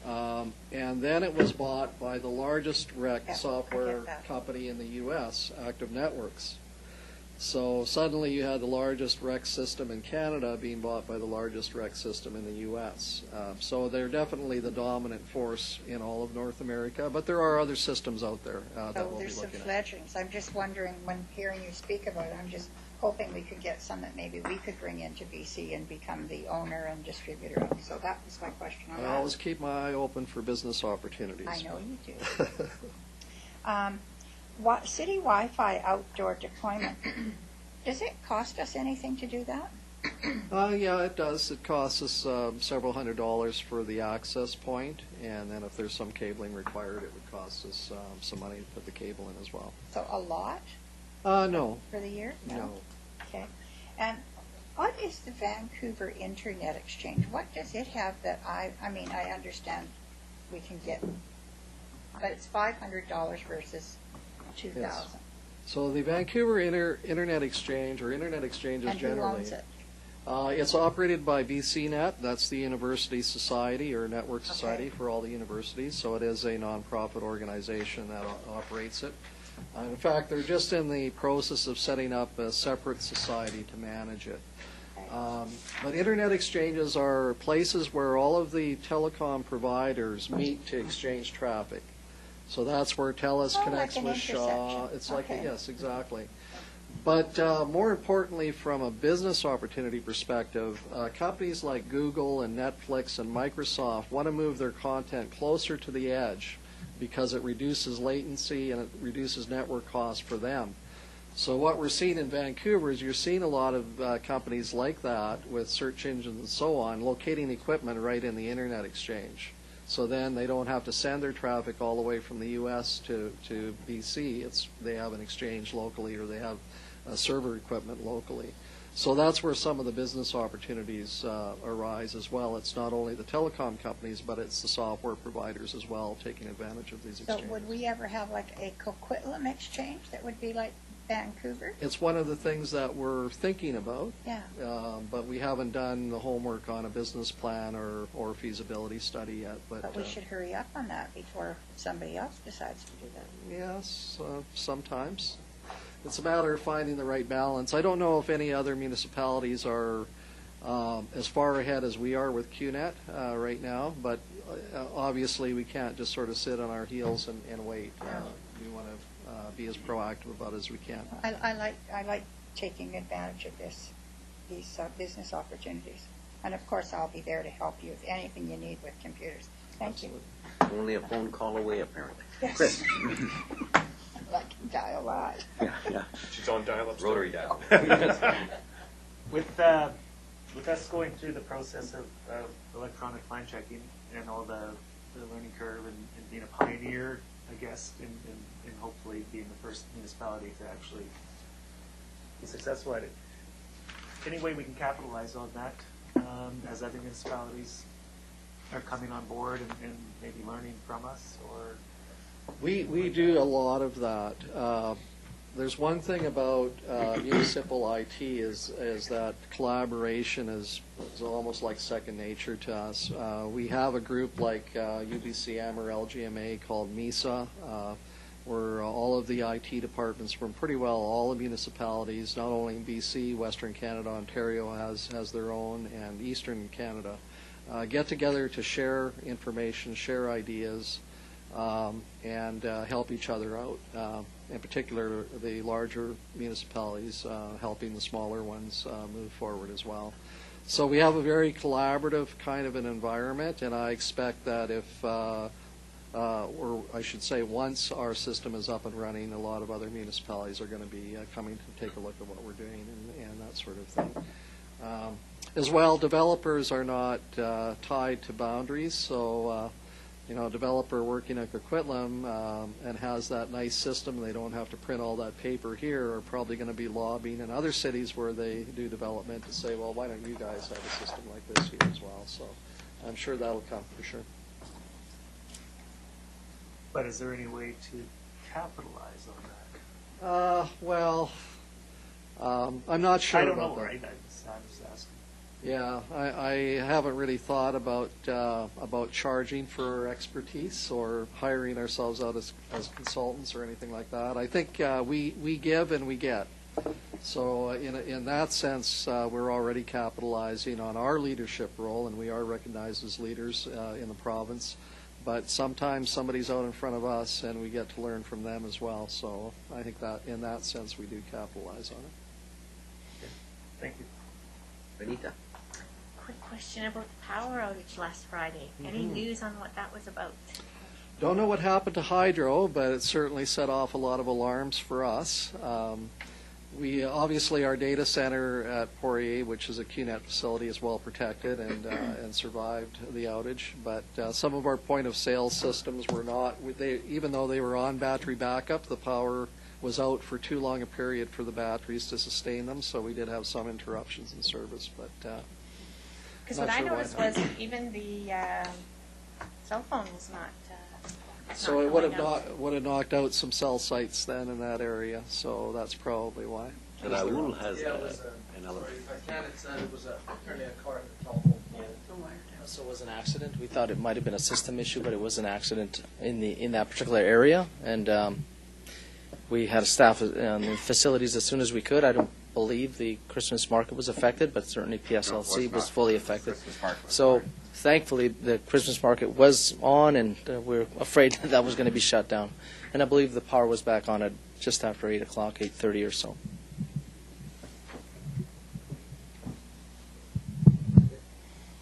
And then it was bought by the largest rec software company in the U.S., Active Networks. So suddenly you had the largest rec system in Canada being bought by the largest rec system in the U.S. So they're definitely the dominant force in all of North America, but there are other systems out there that we'll be looking at. There's some fledglings. I'm just wondering, when hearing you speak about it, I'm just hoping we could get some that maybe we could bring into BC and become the owner and distributor of. So that was my question on I that. always keep my eye open for business opportunities. I know you do. City Wi-Fi outdoor deployment, does it cost us anything to do that? Yeah, it does. It costs us several $100s for the access point, and then if there's some cabling required, it would cost us some money to put the cable in as well. So a lot? No. For the year? No. Okay. And what is the Vancouver Internet Exchange? What does it have that I understand we can get, but it's $500 versus $2,000. Yes. So the Vancouver Internet Exchange, or Internet Exchanges generally. And who owns it? It's operated by BCNet. That's the University Society, or Network Society for all the universities. So it is a nonprofit organization that operates it. In fact, they're just in the process of setting up a separate society to manage it. But Internet exchanges are places where all of the telecom providers meet to exchange traffic. So that's where TELUS Oh, connects like an with Shaw. intersection. It's like, Okay. yes, exactly. But more importantly, from a business opportunity perspective, companies like Google and Netflix and Microsoft want to move their content closer to the edge because it reduces latency and it reduces network costs for them. So what we're seeing in Vancouver is you're seeing a lot of companies like that with search engines and so on locating equipment right in the internet exchange. So then they don't have to send their traffic all the way from the U.S. to BC. They have an exchange locally, or they have server equipment locally. So that's where some of the business opportunities arise as well. It's not only the telecom companies, but it's the software providers as well taking advantage of these So exchanges. would we ever have like a Coquitlam exchange that would be like Vancouver? It's one of the things that we're thinking about, Yeah. but we haven't done the homework on a business plan or feasibility study yet. But we should hurry up on that before somebody else decides to do that. Yes, sometimes. It's a matter of finding the right balance. I don't know if any other municipalities are as far ahead as we are with QNet right now, but obviously we can't just sort of sit on our heels and wait. We want to be as proactive about it as we can. I like taking advantage of these business opportunities. And of course, I'll be there to help you with anything you need with computers. Thank you. Only a phone call away, apparently. Yes. Chris. I can dial live. Yeah. She's on dial-up. Rotary dial. With us going through the process of electronic plan checking and all the learning curve and being a pioneer, I guess, and hopefully being the first municipality to actually be successful at it, any way we can capitalize on that as other municipalities are coming on board and maybe learning from us, or? We do a lot of that. There's one thing about municipal IT is that collaboration is almost like second nature to us. We have a group like UBCM or LGMA called MISA, where all of the IT departments from pretty well all the municipalities, not only in BC, Western Canada, Ontario has their own, and Eastern Canada, get together to share information, share ideas, and help each other out. In particular, the larger municipalities helping the smaller ones move forward as well. So we have a very collaborative kind of an environment, and I expect that if, or I should say, once our system is up and running, a lot of other municipalities are going to be coming to take a look at what we're doing and that sort of thing. As well, developers are not tied to boundaries, so a developer working at Coquitlam and has that nice system, and they don't have to print all that paper here, are probably going to be lobbying in other cities where they do development to say, well, why don't you guys have a system like this here as well? So I'm sure that'll come for sure. But is there any way to capitalize on that? I'm not sure I don't about know, that. right? I'm just asking. Yeah, I haven't really thought about charging for expertise or hiring ourselves out as consultants or anything like that. I think we give and we get. So in that sense, we're already capitalizing on our leadership role, and we are recognized as leaders in the province. But sometimes somebody's out in front of us, and we get to learn from them as well. So I think that in that sense, we do capitalize on it. Okay. Thank you. Benita. Quick question about the power outage last Friday. Any news on what that was about? Don't know what happened to Hydro, but it certainly set off a lot of alarms for us. We obviously, our data center at Poirier, which is a QNet facility, is well protected and survived the outage. But some of our point of sale systems were not. Even though they were on battery backup, the power was out for too long a period for the batteries to sustain them. So we did have some interruptions in service, but. Because what I noticed was even the cell phone was not. So not it would going have out. would have knocked out some cell sites then in that area. So that's probably why. Raul has Yeah, it was an element. sorry, if I can, it was apparently a car hit the telephone pole. So it was an accident. We thought it might have been a system issue, but it was an accident in that particular area, and we had staff in the facilities as soon as we could. I don't believe the Christmas market was affected, but certainly PSLC was fully affected. So thankfully, the Christmas market was on, and we're afraid that was going to be shut down. And I believe the power was back on at just after 8 o'clock, 8:30 or so.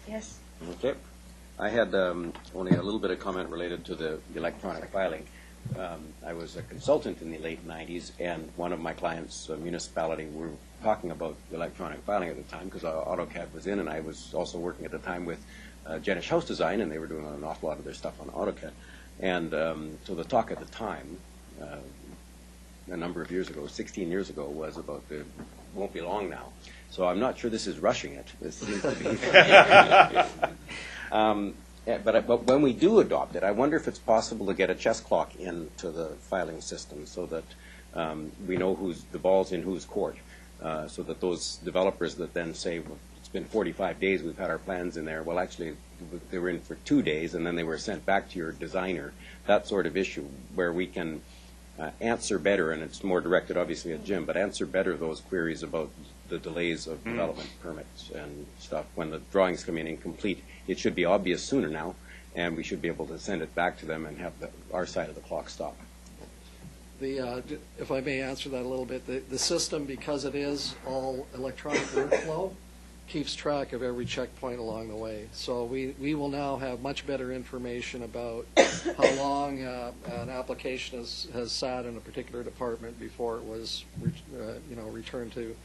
Yes. Okay. I had only a little bit of comment related to the electronic filing. I was a consultant in the late 90s, and one of my clients, a municipality, were talking about electronic filing at the time because AutoCAD was in, and I was also working at the time with Jenish House Design, and they were doing an awful lot of their stuff on AutoCAD. And so the talk at the time, a number of years ago, 16 years ago, was about the won't be long now. So I'm not sure this is rushing it. This seems to be. But when we do adopt it, I wonder if it's possible to get a chess clock into the filing system so that we know the ball's in whose court, so that those developers that then say, well, it's been 45 days, we've had our plans in there. Well, actually, they were in for 2 days, and then they were sent back to your designer. That sort of issue where we can answer better, and it's more directed obviously at Jim, but answer better those queries about the delays of development permits and stuff. When the drawings come in incomplete, it should be obvious sooner now, and we should be able to send it back to them and have our side of the clock stop. If I may answer that a little bit, the system, because it is all electronic workflow, keeps track of every checkpoint along the way. So we will now have much better information about how long an application has sat in a particular department before it was returned to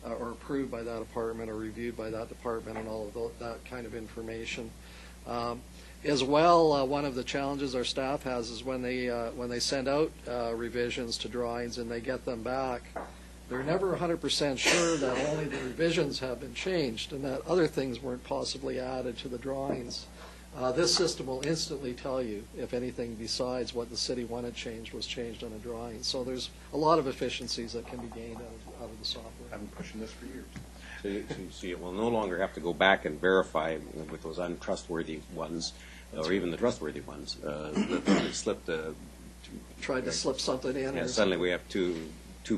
or approved by that department or reviewed by that department, and all of that kind of information. As well, one of the challenges our staff has is when they send out revisions to drawings and they get them back, they're never 100% sure that only the revisions have been changed and that other things weren't possibly added to the drawings. This system will instantly tell you if anything besides what the city wanted changed was changed on a drawing. So there's a lot of efficiencies that can be gained out of the software. I've been pushing this for years. So you will no longer have to go back and verify with those untrustworthy ones, or even the trustworthy ones, that they slipped tried to slip something in. Yeah, suddenly we have two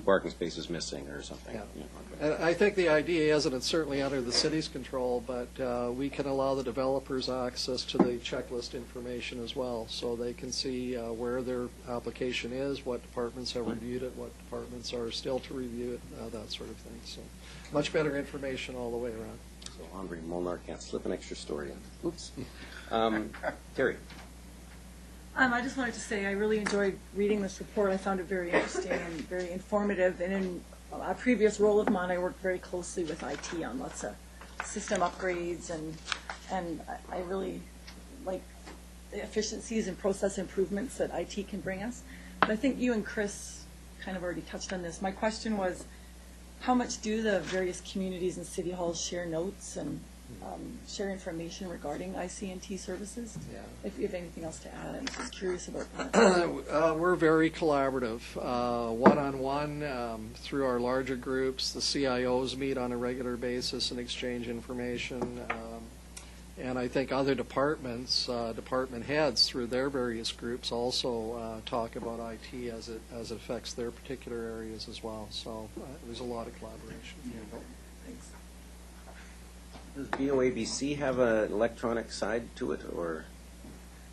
parking spaces missing or something. Yeah. Yeah, okay. And I think the idea is, and it's certainly under the city's control, but we can allow the developers access to the checklist information as well, so they can see where their application is, what departments have reviewed it, what departments are still to review it, that sort of thing. So much better information all the way around. So Andre Molnar can't slip an extra story in. Oops. Terry. I just wanted to say I really enjoyed reading this report. I found it very interesting and very informative. And in a previous role of mine, I worked very closely with IT on lots of system upgrades, and I really like the efficiencies and process improvements that IT can bring us. But I think you and Chris kind of already touched on this. My question was, how much do the various communities and city halls share notes and share information regarding IC&T services? Yeah. If you have anything else to add, I'm just curious about that. We're very collaborative. One-on-one, through our larger groups, the CIOs meet on a regular basis and exchange information. And I think other departments, department heads, through their various groups, also talk about IT as it affects their particular areas as well. So there's a lot of collaboration. Thanks. Does BOABC have an electronic side to it, or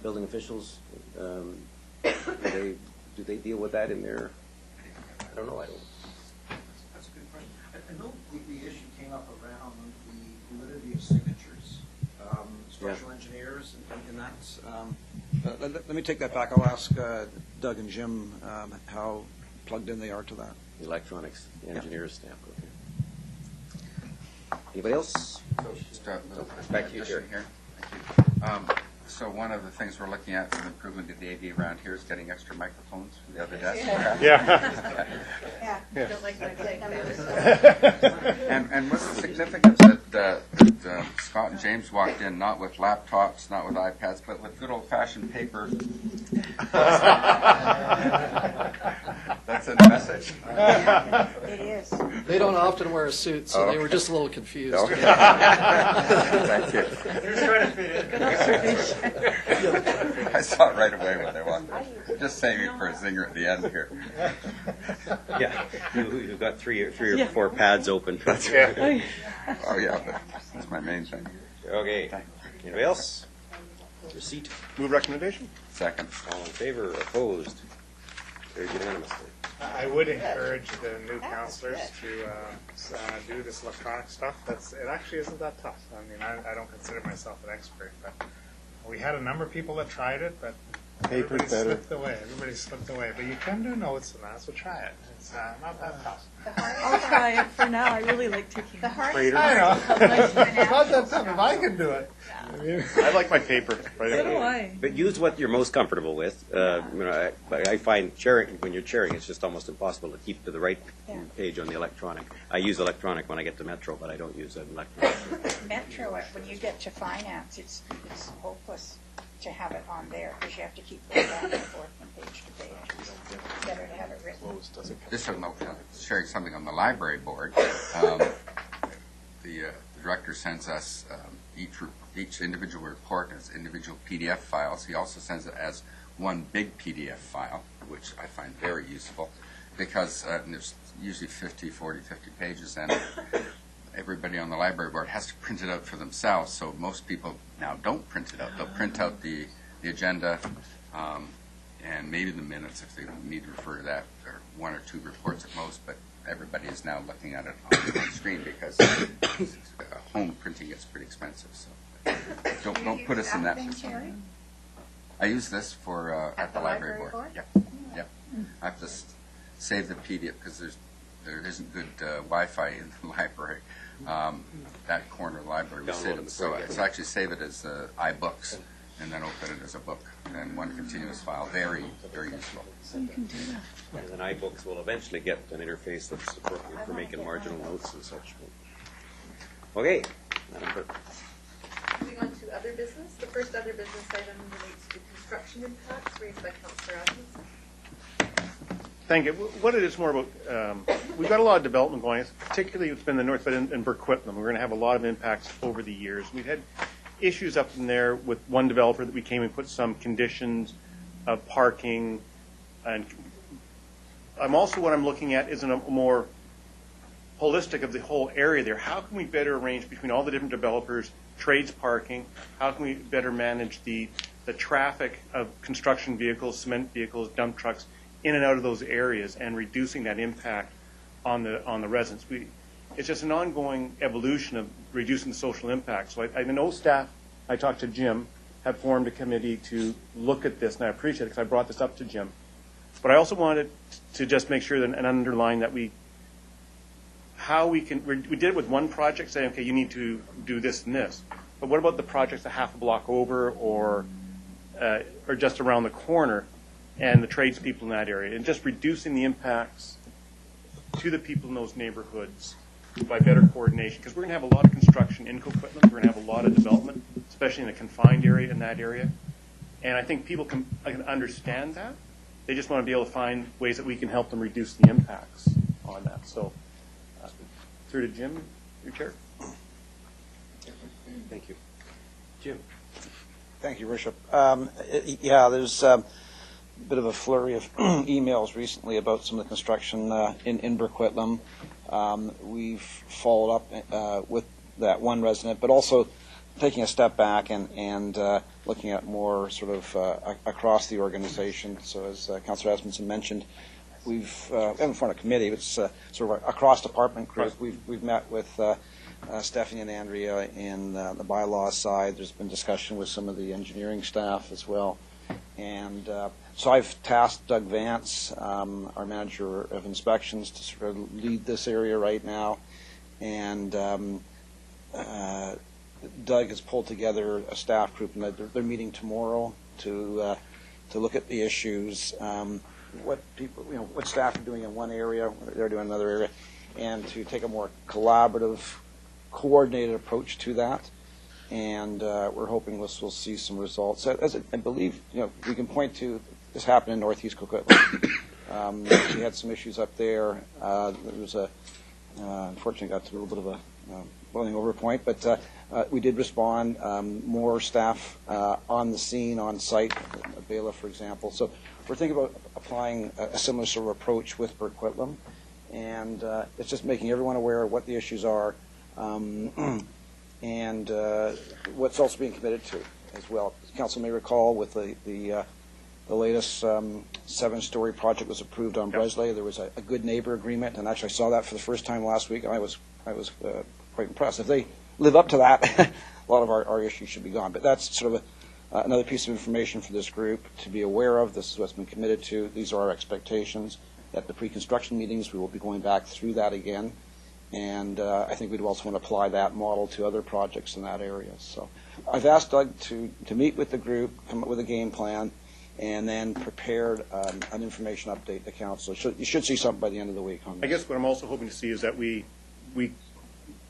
building officials, do they deal with that in their, I don't know, That's a good question. I know the issue came up around the validity of signatures, structural engineers, and that's, let me take that back. I'll ask Doug and Jim how plugged in they are to that. Electronics engineers stamp, okay. Anybody else? Just back to you, Jerry. here. Thank you. So one of the things we're looking at for the improvement of the AV around here is getting extra microphones for the other desks. Yeah. Don't like my thing. And what's the significance that Scott and James walked in not with laptops, not with iPads, but with good old-fashioned paper? That's a message. It is. They don't often wear a suit, so they were just a little confused. Okay. Thank you. They're just trying to fit in. Good observation. I saw it right away when they walked. Just saving for a zinger at the end here. Yeah, you've got three or Yeah. 4 pads open. Oh yeah, but that's my main thing. Okay. Anybody else? Receipt. Move recommendation. Second. All in favor, opposed? Carried unanimously. I would encourage the new counselors to do this electronic stuff. It actually isn't that tough. I mean, I don't consider myself an expert, but we had a number of people that tried it, but Paper's everybody better. slipped away. Everybody slipped away. But you can do notes and that, so try it. It's not that tough. I'll try it for now. I really like taking The hard I part know. is It's not that tough if I can do it. I like my paper. So do I. But use what you're most comfortable with. I find when you're chairing, it's just almost impossible to keep to the right page on the electronic. I use electronic when I get to Metro, but I don't use an electronic. Metro, when you get to finance, it's hopeless to have it on there because you have to keep going back and forth from page to page. It's better to have it written. Just a note, sharing something on the library board. The director sends us each individual report as individual PDF files. He also sends it as one big PDF file, which I find very useful because there's usually 50 pages, and everybody on the library board has to print it out for themselves, so most people now don't print it out. They'll print out the agenda and maybe the minutes if they need to refer to that, or 1 or 2 reports at most, but everybody is now looking at it on the screen because home printing gets pretty expensive. So don't put us in that position. I use this for at the library board. Yep. I have to save the PDF because there isn't good Wi-Fi in the library. That corner of the library we sit in. So I actually save it as iBooks and then open it as a book and one continuous file. Very, very useful. You can do that. And then iBooks will eventually get an interface that's appropriate for making marginal notes and such. Okay, Madam Clerk. Moving on to other business. The first other business item relates to construction impacts raised by Councillor Adjournment. Thank you. What it is more about, we've got a lot of development going, particularly it's been the north, but in Coquitlam. We're going to have a lot of impacts over the years. We've had issues up in there with one developer that we came and put some conditions of parking. And what I'm looking at is a more holistic of the whole area there. How can we better arrange between all the different developers, trades parking? How can we better manage the traffic of construction vehicles, cement vehicles, dump trucks in and out of those areas and reducing that impact on the residents? It's just an ongoing evolution of reducing the social impact. So I know staff, I talked to Jim, have formed a committee to look at this, and I appreciate it because I brought this up to Jim. But I also wanted to just make sure that, and underline that we did it with one project, saying, okay, you need to do this and this. But what about the projects a half a block over or just around the corner and the tradespeople in that area, and just reducing the impacts to the people in those neighborhoods by better coordination, because we're going to have a lot of construction in Coquitlam. We're going to have a lot of development, especially in a confined area in that area. And I think people can understand that. They just want to be able to find ways that we can help them reduce the impacts on that. So, through to Jim, your chair. Thank you. Jim. Thank you, Worship. There's a bit of a flurry of emails recently about some of the construction in Coquitlam. We've followed up with that one resident, but also taking a step back and looking at more sort of across the organization. So as Councillor Asmunsen mentioned, we haven't formed a committee, it's sort of a cross-department group. We've met with Stephanie and Andrea in the bylaws side. There's been discussion with some of the engineering staff as well. And so I've tasked Doug Vance, our manager of inspections, to sort of lead this area right now. And Doug has pulled together a staff group, and they're meeting tomorrow to look at the issues, what staff are doing in one area, what they're doing in another area, and to take a more collaborative, coordinated approach to that. And we're hoping we'll see some results. As I believe, we can point to this happened in Northeast Coquitlam. We had some issues up there. There was a Unfortunately, got to a little bit of a boiling over point, but we did respond. More staff on the scene, on site, a bailiff, for example. So we're thinking about applying a similar sort of approach with Coquitlam, and it's just making everyone aware of what the issues are and what's also being committed to as well. Council may recall with the latest 7-story project was approved on Bresley. There was a good neighbor agreement, and actually I saw that for the first time last week, and I was quite impressed. If they live up to that, a lot of our issues should be gone. But that's sort of another piece of information for this group to be aware of. This is what's been committed to. These are our expectations. At the pre-construction meetings, we will be going back through that again, and I think we'd also want to apply that model to other projects in that area. So I've asked Doug to meet with the group, come up with a game plan, and then prepared an information update to council. You should see something by the end of the week on this. I guess what I'm also hoping to see is that we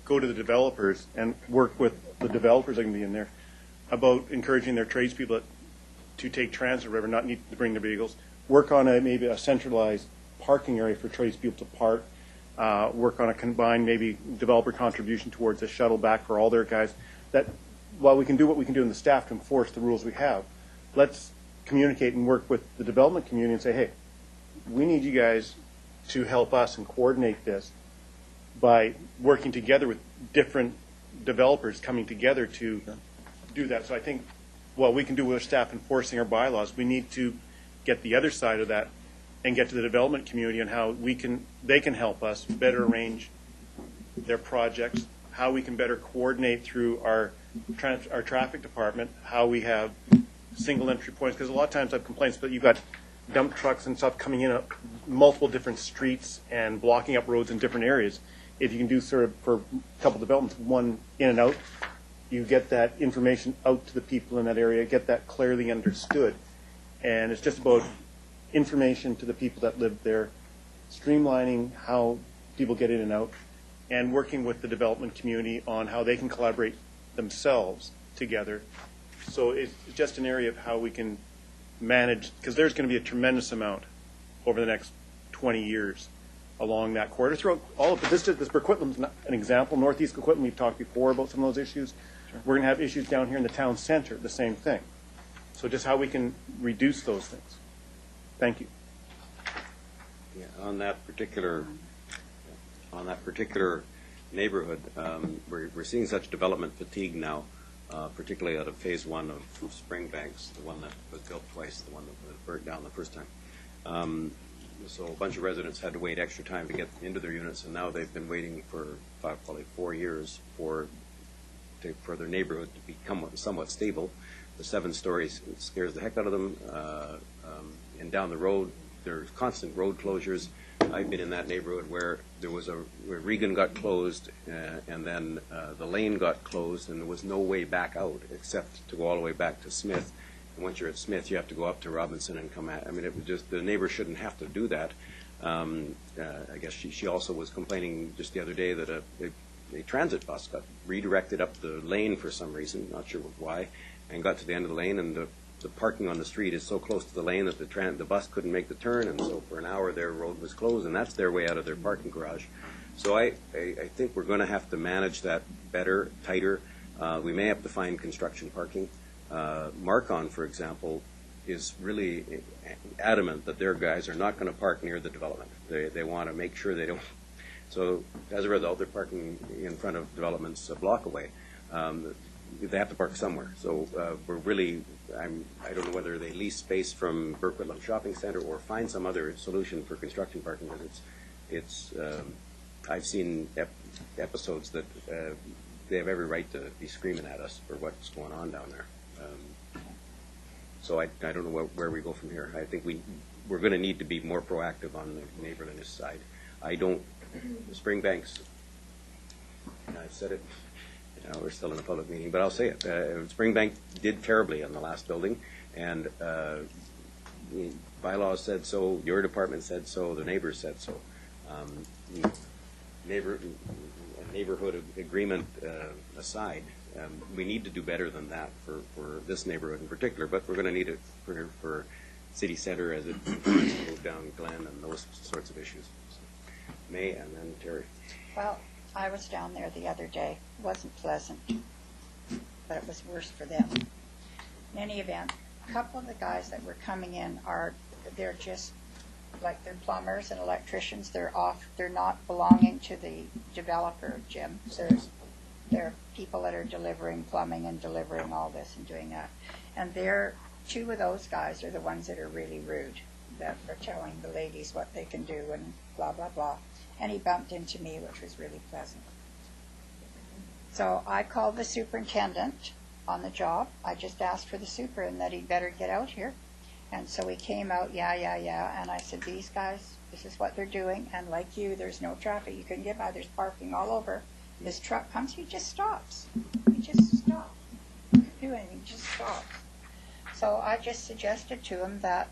go to the developers and work with the developers that can be in there about encouraging their tradespeople to take transit or whatever, not need to bring their vehicles, work on maybe a centralized parking area for tradespeople to park, work on a combined maybe developer contribution towards a shuttle back for all their guys. That while we can do what we can do in the staff to enforce the rules we have, let's communicate and work with the development community and say, hey, we need you guys to help us and coordinate this by working together with different developers coming together to do that. So I think while we can do with our staff enforcing our bylaws, we need to get the other side of that and get to the development community and how they can help us better arrange their projects, how we can better coordinate through our traffic department, how we have single entry points, because a lot of times I have complaints that you've got dump trucks and stuff coming in multiple different streets and blocking up roads in different areas. If you can do sort of for a couple developments, one in and out, you get that information out to the people in that area, get that clearly understood. And it's just about information to the people that live there, streamlining how people get in and out, and working with the development community on how they can collaborate themselves together. So it's just an area of how we can manage, because there's going to be a tremendous amount over the next 20 years along that corridor. Throughout all of it, this Coquitlam's an example. Northeast Coquitlam, we've talked before about some of those issues. Sure. We're going to have issues down here in the town center, the same thing. So just how we can reduce those things. Thank you. Yeah, on that particular neighborhood, we're seeing such development fatigue now, particularly out of phase 1 of Springbanks, the one that was built twice, the one that burnt down the first time. So a bunch of residents had to wait extra time to get into their units, and now they've been waiting for probably 4 years for their neighborhood to become somewhat stable. The 7 stories scares the heck out of them. And down the road, there's constant road closures. I've been in that neighborhood where where Regan got closed, and then the lane got closed, and there was no way back out except to go all the way back to Smith. And once you're at Smith, you have to go up to Robinson and come at. I mean, it was just the neighbor shouldn't have to do that. I guess she also was complaining just the other day that a transit bus got redirected up the lane for some reason, not sure why, and got to the end of the lane, and the parking on the street is so close to the lane that the bus couldn't make the turn, and so for an hour their road was closed, and that's their way out of their parking garage. So I think we're going to have to manage that better, tighter. We may have to find construction parking. Marcon, for example, is really adamant that their guys are not going to park near the development. They want to make sure they don't. So as a result, they're parking in front of developments a block away. They have to park somewhere. So we're really, I don't know whether they lease space from Coquitlam Shopping Center or find some other solution for construction parking. But it's I've seen episodes that they have every right to be screaming at us for what's going on down there. So I don't know where we go from here. I think we're going to need to be more proactive on the neighborliness side. Springbanks, I've said it, we're still in a public meeting, but I'll say it. Springbank did terribly on the last building, and bylaws said so, your department said so, the neighbors said so. Neighborhood agreement aside, we need to do better than that for this neighborhood in particular, but we're going to need it for city center as it moves down Glen and those sorts of issues. So, May and then Terry. Well, I was down there the other day. It wasn't pleasant, but it was worse for them. In any event, a couple of the guys that were coming in they're just like they're plumbers and electricians. They're not belonging to the developer, Jim. They're people that are delivering plumbing and delivering all this and doing that. And two of those guys are the ones that are really rude, that are telling the ladies what they can do and blah, blah, blah. And he bumped into me, which was really pleasant. So I called the superintendent on the job. I just asked for the super and that he'd better get out here. And so he came out, yeah. And I said, these guys, this is what they're doing. And like you, there's no traffic. You couldn't get by. There's parking all over. This truck comes, he just stops. He just stops. He doesn't do anything, he just stops. So I just suggested to him that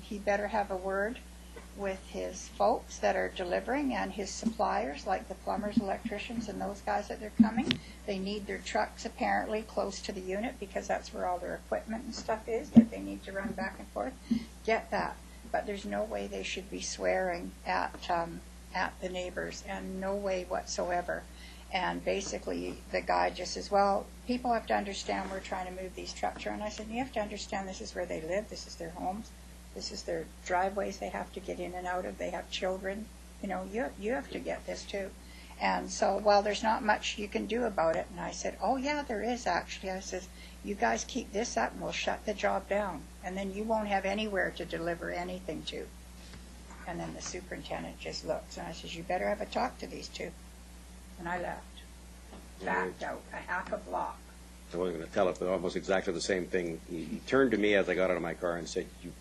he better have a word with his folks that are delivering and his suppliers, like the plumbers, electricians, and those guys that they're coming. They need their trucks apparently close to the unit because that's where all their equipment and stuff is that they need to run back and forth. Get that. But there's no way they should be swearing at the neighbors, and no way whatsoever. And basically the guy just says, well, people have to understand we're trying to move these trucks around. I said, you have to understand this is where they live, this is their homes, this is their driveways they have to get in and out of, they have children, you have to get this too. And so, well, there's not much you can do about it. And I said, oh yeah, there is actually. I says, you guys keep this up and we'll shut the job down. And then you won't have anywhere to deliver anything to. And then the superintendent just looks and I says, you better have a talk to these two. And I left. Backed out a half a block. I wasn't going to tell it, but almost exactly the same thing. He turned to me as I got out of my car and said, you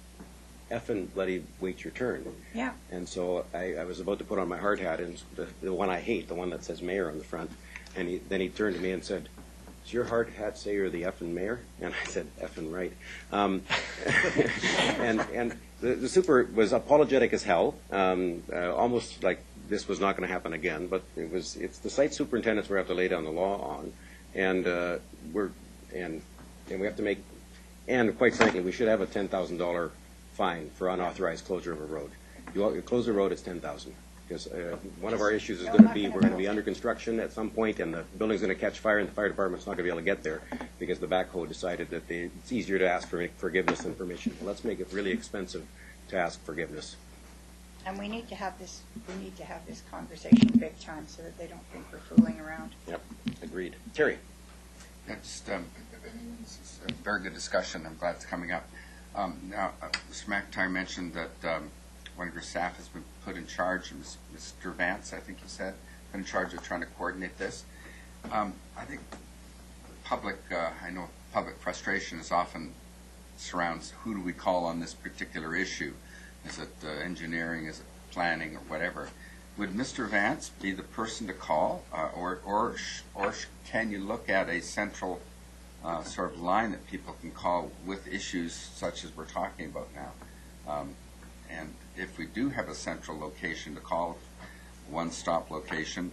effing bloody wait your turn. Yeah. And so I was about to put on my hard hat, and the one I hate, the one that says mayor on the front. And then he turned to me and said, does your hard hat say you're the effing mayor? And I said, effing right. And the super was apologetic as hell, almost like this was not going to happen again, but it's the site superintendents we have to lay down the law on, and we have to make, and quite frankly, we should have a $10,000 fine for unauthorized closure of a road. You close a road, it's $10,000, because one of our issues is going to be we're going to be under construction at some point, and the building's going to catch fire, and the fire department's not going to be able to get there because the backhoe decided that it's easier to ask for forgiveness than permission. Well, let's make it really expensive to ask forgiveness. And we need to have this conversation big time so that they don't think we're fooling around. Yep, agreed. Terry. Yeah, this is a very good discussion. I'm glad it's coming up. Now, Mr. McIntyre mentioned that one of your staff has been put in charge, Mr. Vance, I think you said, put in charge of trying to coordinate this. I think public frustration is often surrounds who do we call on this particular issue. Is it engineering, is it planning, or whatever? Would Mr. Vance be the person to call, or can you look at a central sort of line that people can call with issues such as we're talking about now? And if we do have a central location to call, one-stop location,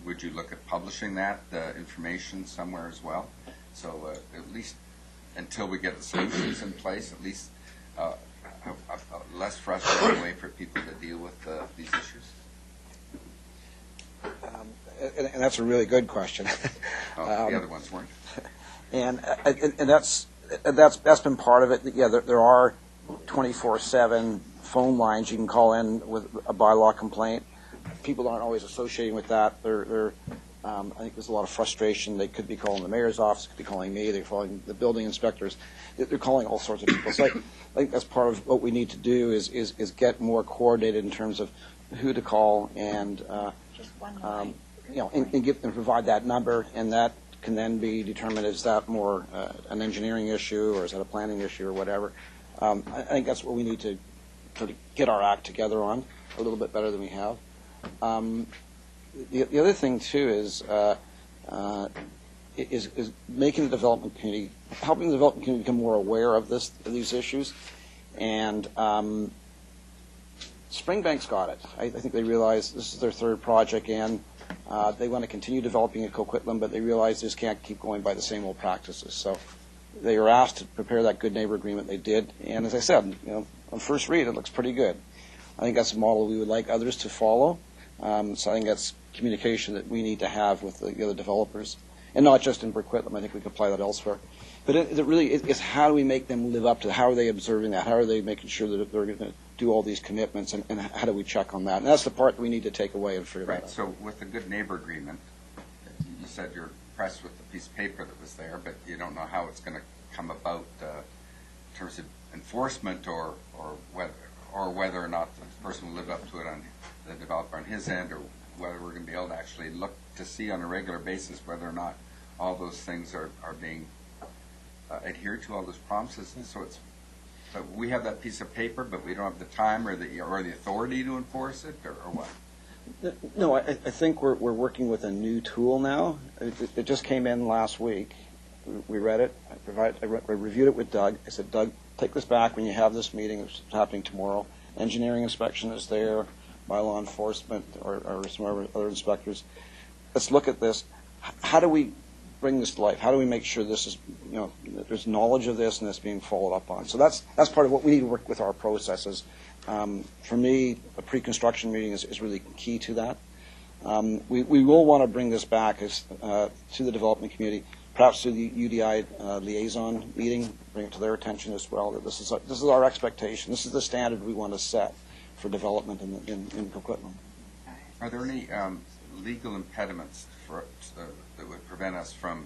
would you look at publishing that information somewhere as well? So at least until we get the solutions in place, at least a less frustrating way for people to deal with these issues? And that's a really good question. Oh, the other ones weren't. And that's been part of it. Yeah, there are 24/7 phone lines you can call in with a bylaw complaint. People aren't always associating with that. I think there's a lot of frustration. They could be calling the mayor's office, could be calling me, they're calling the building inspectors. They're calling all sorts of people. So I think that's part of what we need to do is get more coordinated in terms of who to call and just one line. And provide that number, and that can then be determined, is that more an engineering issue or is that a planning issue or whatever. I think that's what we need to sort of get our act together on a little bit better than we have. The other thing too is making the development community, helping the development community become more aware of these issues. And Springbank's got it. I think they realize this is their third project, and they want to continue developing at Coquitlam, but they realize they just can't keep going by the same old practices. So they were asked to prepare that good neighbor agreement. They did, and as I said, on first read, it looks pretty good. I think that's a model we would like others to follow. So I think that's communication that we need to have with the other developers, and not just in Coquitlam. I think we can apply that elsewhere. But it really is how do we make them live up to, how are they observing that? How are they making sure that they're going to do all these commitments, and how do we check on that? And that's the part that we need to take away and figure that out. So with the good neighbor agreement, you said you're impressed with the piece of paper that was there, but you don't know how it's going to come about in terms of enforcement or whether or not the person will live up to it on the developer on his end, or whether we're going to be able to actually look to see on a regular basis whether or not all those things are being adhered to, all those promises. And so but we have that piece of paper, but we don't have the time or the authority to enforce it, or what? No, I think we're working with a new tool now. It just came in last week. We read it. I reviewed it with Doug. I said, Doug, take this back when you have this meeting. It's happening tomorrow. Engineering inspection is there, bylaw enforcement, or some other inspectors. Let's look at this. How do we bring this to life? How do we make sure this is, there's knowledge of this and it's being followed up on? So that's part of what we need to work with our processes. For me, a pre-construction meeting is really key to that. We will want to bring this back to the development community, perhaps to the UDI liaison meeting, bring it to their attention as well, that this is our expectation. This is the standard we want to set for development in Coquitlam. Are there any legal impediments that would prevent us from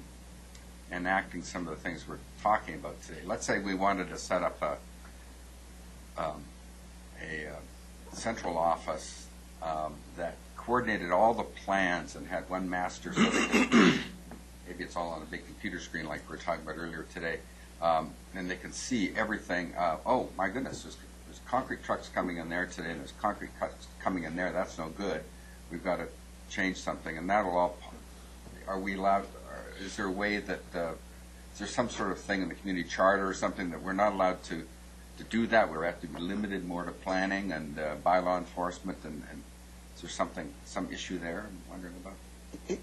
enacting some of the things we're talking about today? Let's say we wanted to set up a central office that coordinated all the plans and had one master, so they could, maybe it's all on a big computer screen like we were talking about earlier today, and they can see everything. Oh my goodness, there's concrete trucks coming in there today, and there's concrete trucks coming in there. That's no good. We've got to change something, and that'll all. Are we allowed? Is there a way that is there some sort of thing in the community charter or something that we're not allowed to do that? We have to be limited more to planning and bylaw enforcement, and is there some issue there? I'm wondering about.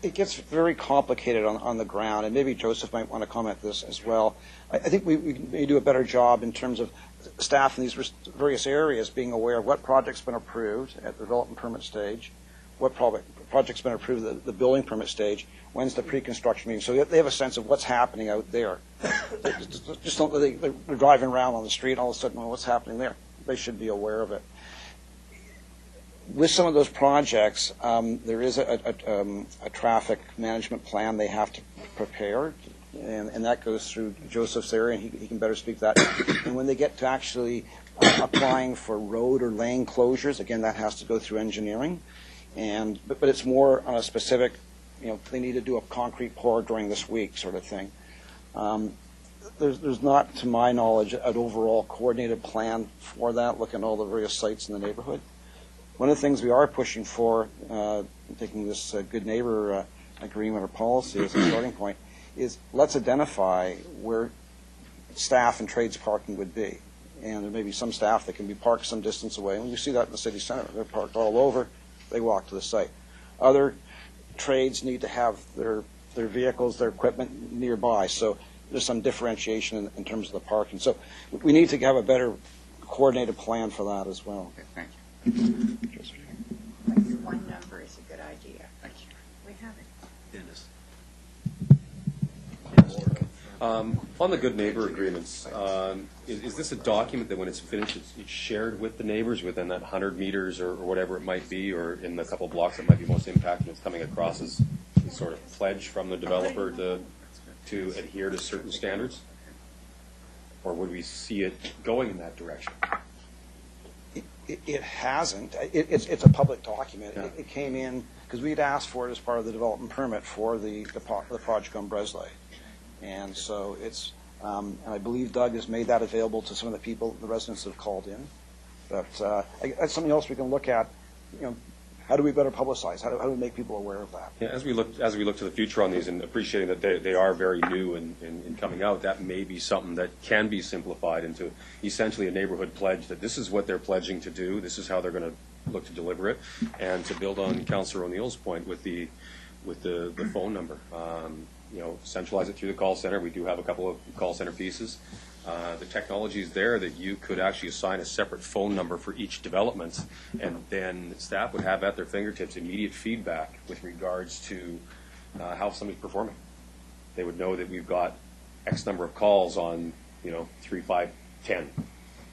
It gets very complicated on the ground, and maybe Joseph might want to comment this as well. I think we may do a better job in terms of staff in these various areas being aware of what project's been approved at the development permit stage, what project's been approved at the building permit stage, when's the pre-construction meeting, so they have a sense of what's happening out there. Just don't, they're driving around on the street, all of a sudden, well, what's happening there? They should be aware of it. With some of those projects, there is a traffic management plan they have to prepare, and that goes through Joseph's area, and he can better speak to that. And when they get to actually applying for road or lane closures, again, that has to go through engineering. But it's more on a specific, they need to do a concrete pour during this week sort of thing. There's not, to my knowledge, an overall coordinated plan for that, looking at all the various sites in the neighborhood. One of the things we are pushing for, taking this good neighbor agreement or policy as a starting point, is let's identify where staff and trades parking would be. And there may be some staff that can be parked some distance away, and you see that in the city center. They're parked all over. They walk to the site. Other trades need to have their vehicles, their equipment nearby. So there's some differentiation in terms of the parking. So we need to have a better coordinated plan for that as well. Okay, thank you. One number is a good idea. Thank you. We have it. Dennis. On the good neighbor agreements, is this a document that when it's finished, it's shared with the neighbors within that 100 meters or whatever it might be, or in the couple blocks that might be most impacted? It's coming across as a sort of pledge from the developer to adhere to certain standards? Or would we see it going in that direction? It hasn't. It's a public document. Yeah. It came in because we'd asked for it as part of the development permit for the project on Bresley. And so it's, and I believe Doug has made that available to some of the people, the residents that have called in. But that's something else we can look at. How do we better publicize? How do we make people aware of that? Yeah, as we look to the future on these, and appreciating that they are very new in coming out, that may be something that can be simplified into essentially a neighborhood pledge, that this is what they're pledging to do, this is how they're going to look to deliver it, and to build on Councillor O'Neill's point with the phone number. Centralize it through the call center. We do have a couple of call center pieces. The technology is there that you could actually assign a separate phone number for each development, and then staff would have at their fingertips immediate feedback with regards to how somebody's performing. They would know that we've got X number of calls on, 3510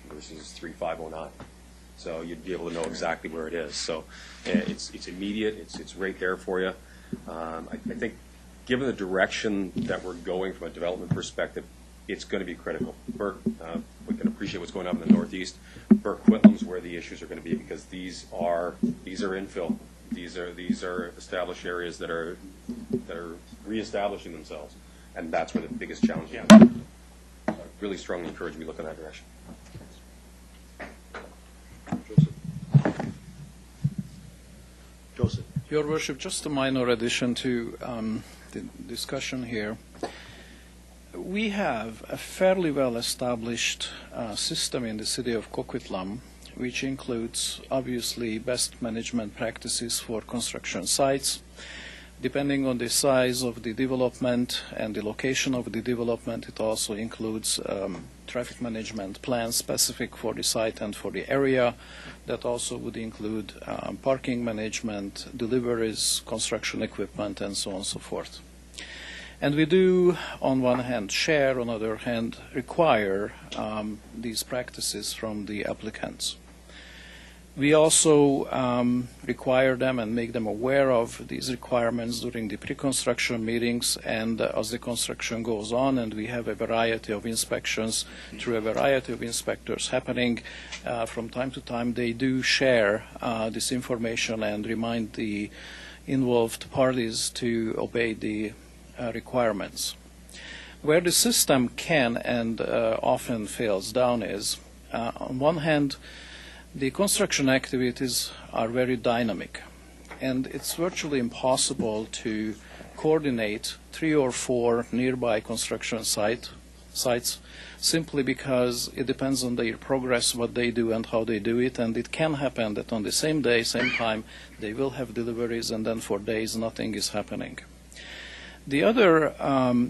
versus 3509. So you'd be able to know exactly where it is. So it's immediate. It's right there for you. I think given the direction that we're going from a development perspective, it's going to be critical. Burke, we can appreciate what's going on in the Northeast. Coquitlam's where the issues are going to be, because these are infill. These are established areas that are reestablishing themselves, and that's where the biggest challenge is. I really strongly encourage we look in that direction. Joseph. Your Worship, just a minor addition to the discussion here. We have a fairly well-established system in the city of Coquitlam, which includes, obviously, best management practices for construction sites. Depending on the size of the development and the location of the development, it also includes traffic management plans specific for the site and for the area. That also would include parking management, deliveries, construction equipment, and so on and so forth. And we do, on one hand, share, on the other hand, require these practices from the applicants. We also require them and make them aware of these requirements during the pre-construction meetings and as the construction goes on, and we have a variety of inspections through a variety of inspectors happening. From time to time, they do share this information and remind the involved parties to obey the requirements. Where the system can and often fails down is, on one hand, the construction activities are very dynamic, and it's virtually impossible to coordinate 3 or 4 nearby construction sites simply because it depends on their progress, what they do and how they do it, and it can happen that on the same day, same time, they will have deliveries, and then for days nothing is happening. The other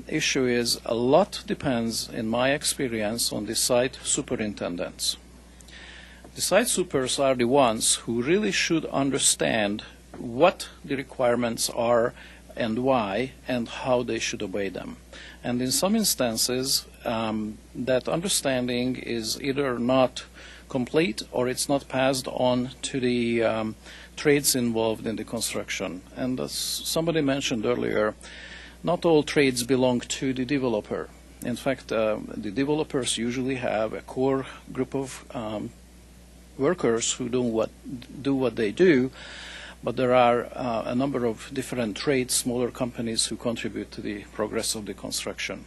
issue is a lot depends, in my experience, on the site superintendents. The site supers are the ones who really should understand what the requirements are and why and how they should obey them. And in some instances, that understanding is either not complete or it's not passed on to the trades involved in the construction. And as somebody mentioned earlier, not all trades belong to the developer. In fact, the developers usually have a core group of workers who do what they do, but there are a number of different trades, smaller companies who contribute to the progress of the construction.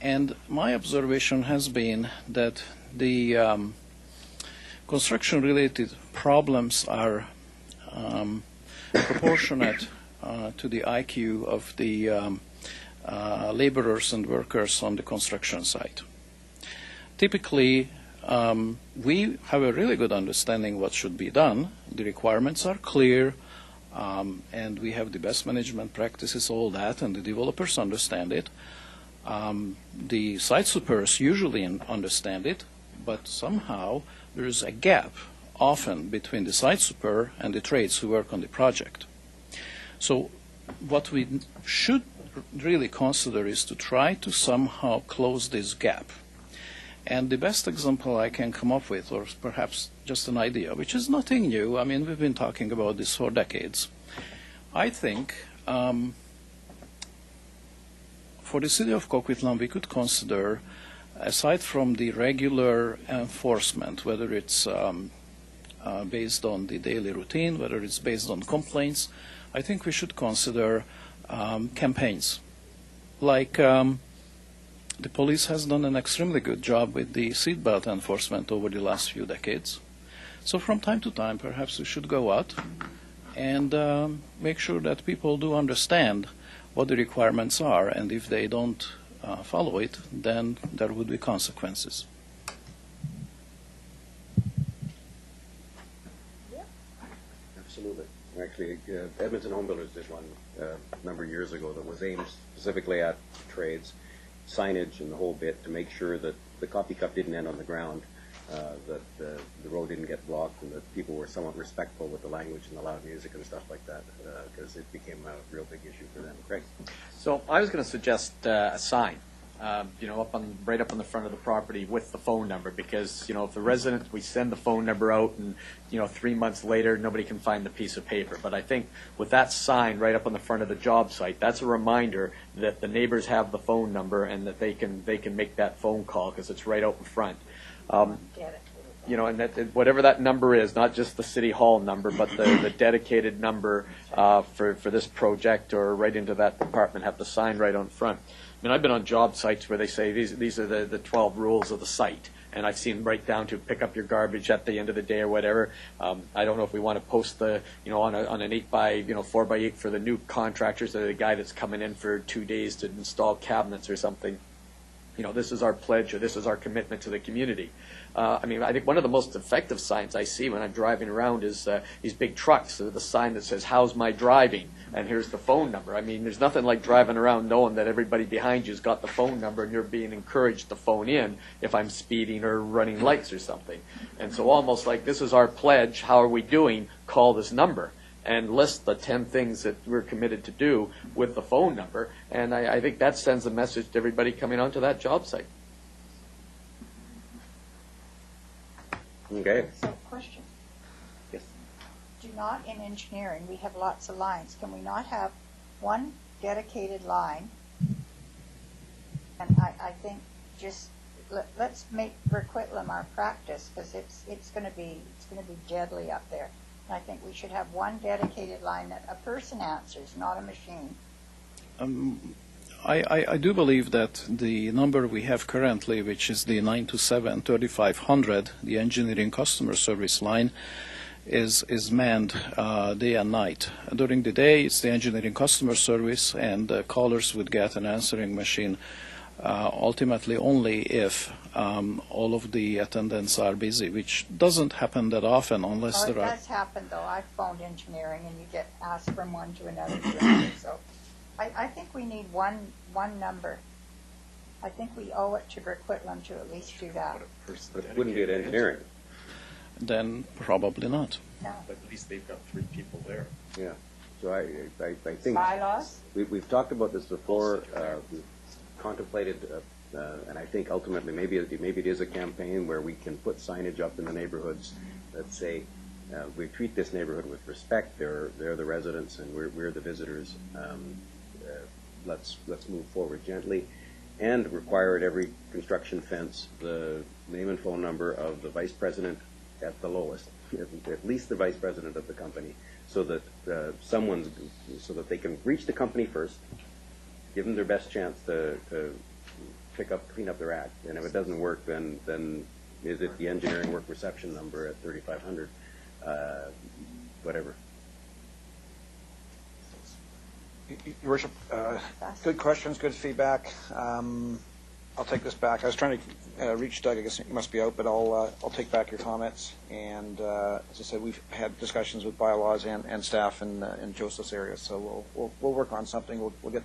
And my observation has been that the construction-related problems are proportionate to the IQ of the laborers and workers on the construction site. Typically, we have a really good understanding what should be done. The requirements are clear, and we have the best management practices, all that, and the developers understand it. The site supers usually understand it, but somehow there is a gap often between the site super and the trades who work on the project. So what we should really consider is to try to somehow close this gap. And the best example I can come up with, or perhaps just an idea, which is nothing new, I mean, we've been talking about this for decades. I think for the city of Coquitlam, we could consider, aside from the regular enforcement, whether it's based on the daily routine, whether it's based on complaints, I think we should consider campaigns. Like the police has done an extremely good job with the seatbelt enforcement over the last few decades. So from time to time, perhaps we should go out and make sure that people do understand what the requirements are, and if they don't follow it, then there would be consequences. Absolutely. Actually, Edmonton Home Builders did one a number of years ago that was aimed specifically at trades. signage and the whole bit to make sure that the coffee cup didn't end on the ground, that the road didn't get blocked, and that people were somewhat respectful with the language and the loud music and stuff like that, because it became a real big issue for them. Craig? So I was going to suggest a sign, right up on the front of the property with the phone number, because, if the residents, we send the phone number out and, 3 months later, nobody can find the piece of paper. But I think with that sign right up on the front of the job site, that's a reminder that the neighbors have the phone number and that they can make that phone call because it's right out in front. And that whatever that number is, not just the city hall number, but the dedicated number for this project or right into that department, have the sign right on front. I mean, I've been on job sites where they say these are the 12 rules of the site, and I've seen right down to pick up your garbage at the end of the day or whatever. I don't know if we want to post on an 4x8 for the new contractors, or the guy that's coming in for 2 days to install cabinets or something. This is our pledge, or this is our commitment to the community. I think one of the most effective signs I see when I'm driving around is these big trucks. The sign that says, "How's my driving?" And here's the phone number. I mean, there's nothing like driving around knowing that everybody behind you's got the phone number and you're being encouraged to phone in if I'm speeding or running lights or something. And so almost like, this is our pledge, how are we doing? Call this number. And list the 10 things that we're committed to do with the phone number. And I think that sends a message to everybody coming onto that job site. Okay. So, question. Yes. Do not, in engineering, we have lots of lines. Can we not have one dedicated line? And I think just let's make Coquitlam our practice, because it's going to be deadly up there. And I think we should have one dedicated line that a person answers, not a machine. I do believe that the number we have currently, which is the 927-3500, the engineering customer service line, is manned day and night. During the day, it's the engineering customer service, and callers would get an answering machine ultimately only if all of the attendants are busy, which doesn't happen that often unless there are... It does happen, though. I've phoned engineering, and you get asked from one to another to another, so... I think we need one number. I think we owe it to Coquitlam to at least do that. But it wouldn't be at engineering. Then probably not. No. But at least they've got 3 people there. Yeah. So I think... Bylaws? We've talked about this before. We've contemplated, and I think ultimately maybe it is a campaign where we can put signage up in the neighborhoods that say, we treat this neighborhood with respect. They're the residents, and we're the visitors. Let's move forward gently, and require at every construction fence the name and phone number of the vice president at the lowest, at least the vice president of the company, so that so that they can reach the company first, give them their best chance to clean up their act, and if it doesn't work, then is it the engineering work reception number at 3500, whatever. Your Worship, good questions, good feedback. I'll take this back. I was trying to reach Doug. I guess he must be out, but I'll take back your comments. And as I said, we've had discussions with bylaws and staff in Joseph's area, so we'll work on something. We'll get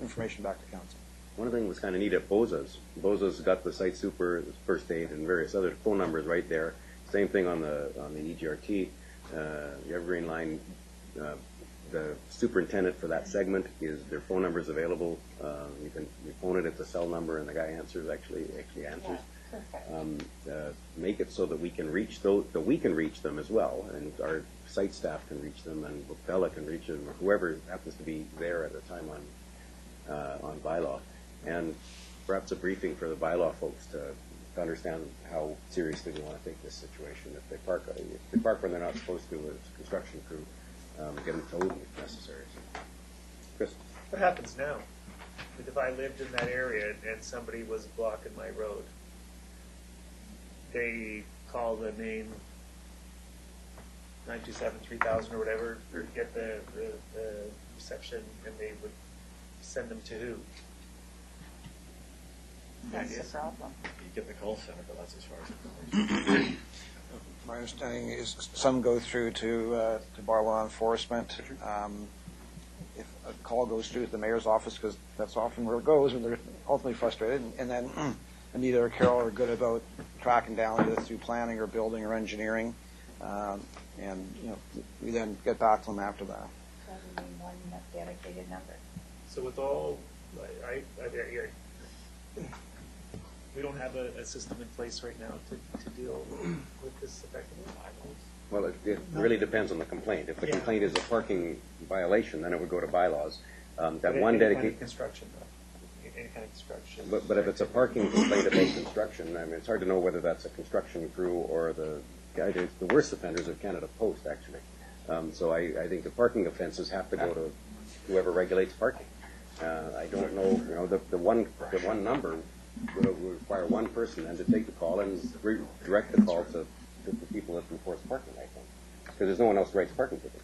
information back to council. One thing was kind of neat at Boza's. Boza's got the site super, first aid, and various other phone numbers right there. Same thing on the EGRT, the Evergreen line. The superintendent for that segment their phone number is available. You phone it at the cell number, and the guy actually answers. Make it so that we can reach them as well, and our site staff can reach them, and Bella can reach them, or whoever happens to be there at the time on bylaw, and perhaps a briefing for the bylaw folks to understand how seriously we want to take this situation. If they park when they're not supposed to with a construction crew, get them towed if necessary. Chris? What happens now? If I lived in that area and somebody was blocking my road, they call the main 927-3000 or whatever, or get the reception, and they would send them to who? That's the problem. You get the call center, but that's as far as it goes. My understanding is some go through to bar law enforcement. If a call goes through to the mayor's office, because that's often where it goes when they're ultimately frustrated, and then Anita or Carol are good about tracking down either through planning or building or engineering, and we then get back to them after that. So we need one dedicated number. So with all, we don't have a system in place right now to deal with this effectively. Well, it really depends on the complaint. If the complaint is a parking violation, then it would go to bylaws. That one dedicated construction, though. Any kind of construction. But if it's a parking complaint about construction, I mean, it's hard to know whether that's a construction crew or the guy. The worst offenders are Canada Post, actually. So I think the parking offenses have to go to whoever regulates parking. I don't know. The one number would require one person then to take the call and direct the call to the people that enforce parking, I think. Because there's no one else who writes parking tickets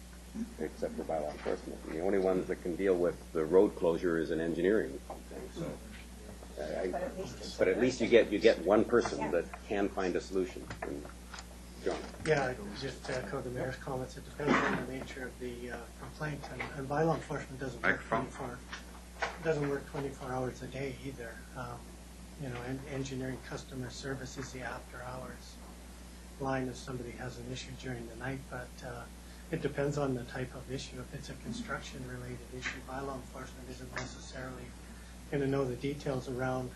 except for bylaw enforcement. And the only ones that can deal with the road closure is an engineering thing. So, but at least you get one person that can find a solution. And John. Yeah, just to echo the mayor's comments, it depends on the nature of the complaint, and bylaw enforcement doesn't work 24 hours a day either. And engineering customer service is the after hours line if somebody has an issue during the night, but it depends on the type of issue. If it's a construction related issue, bylaw enforcement isn't necessarily going to know the details around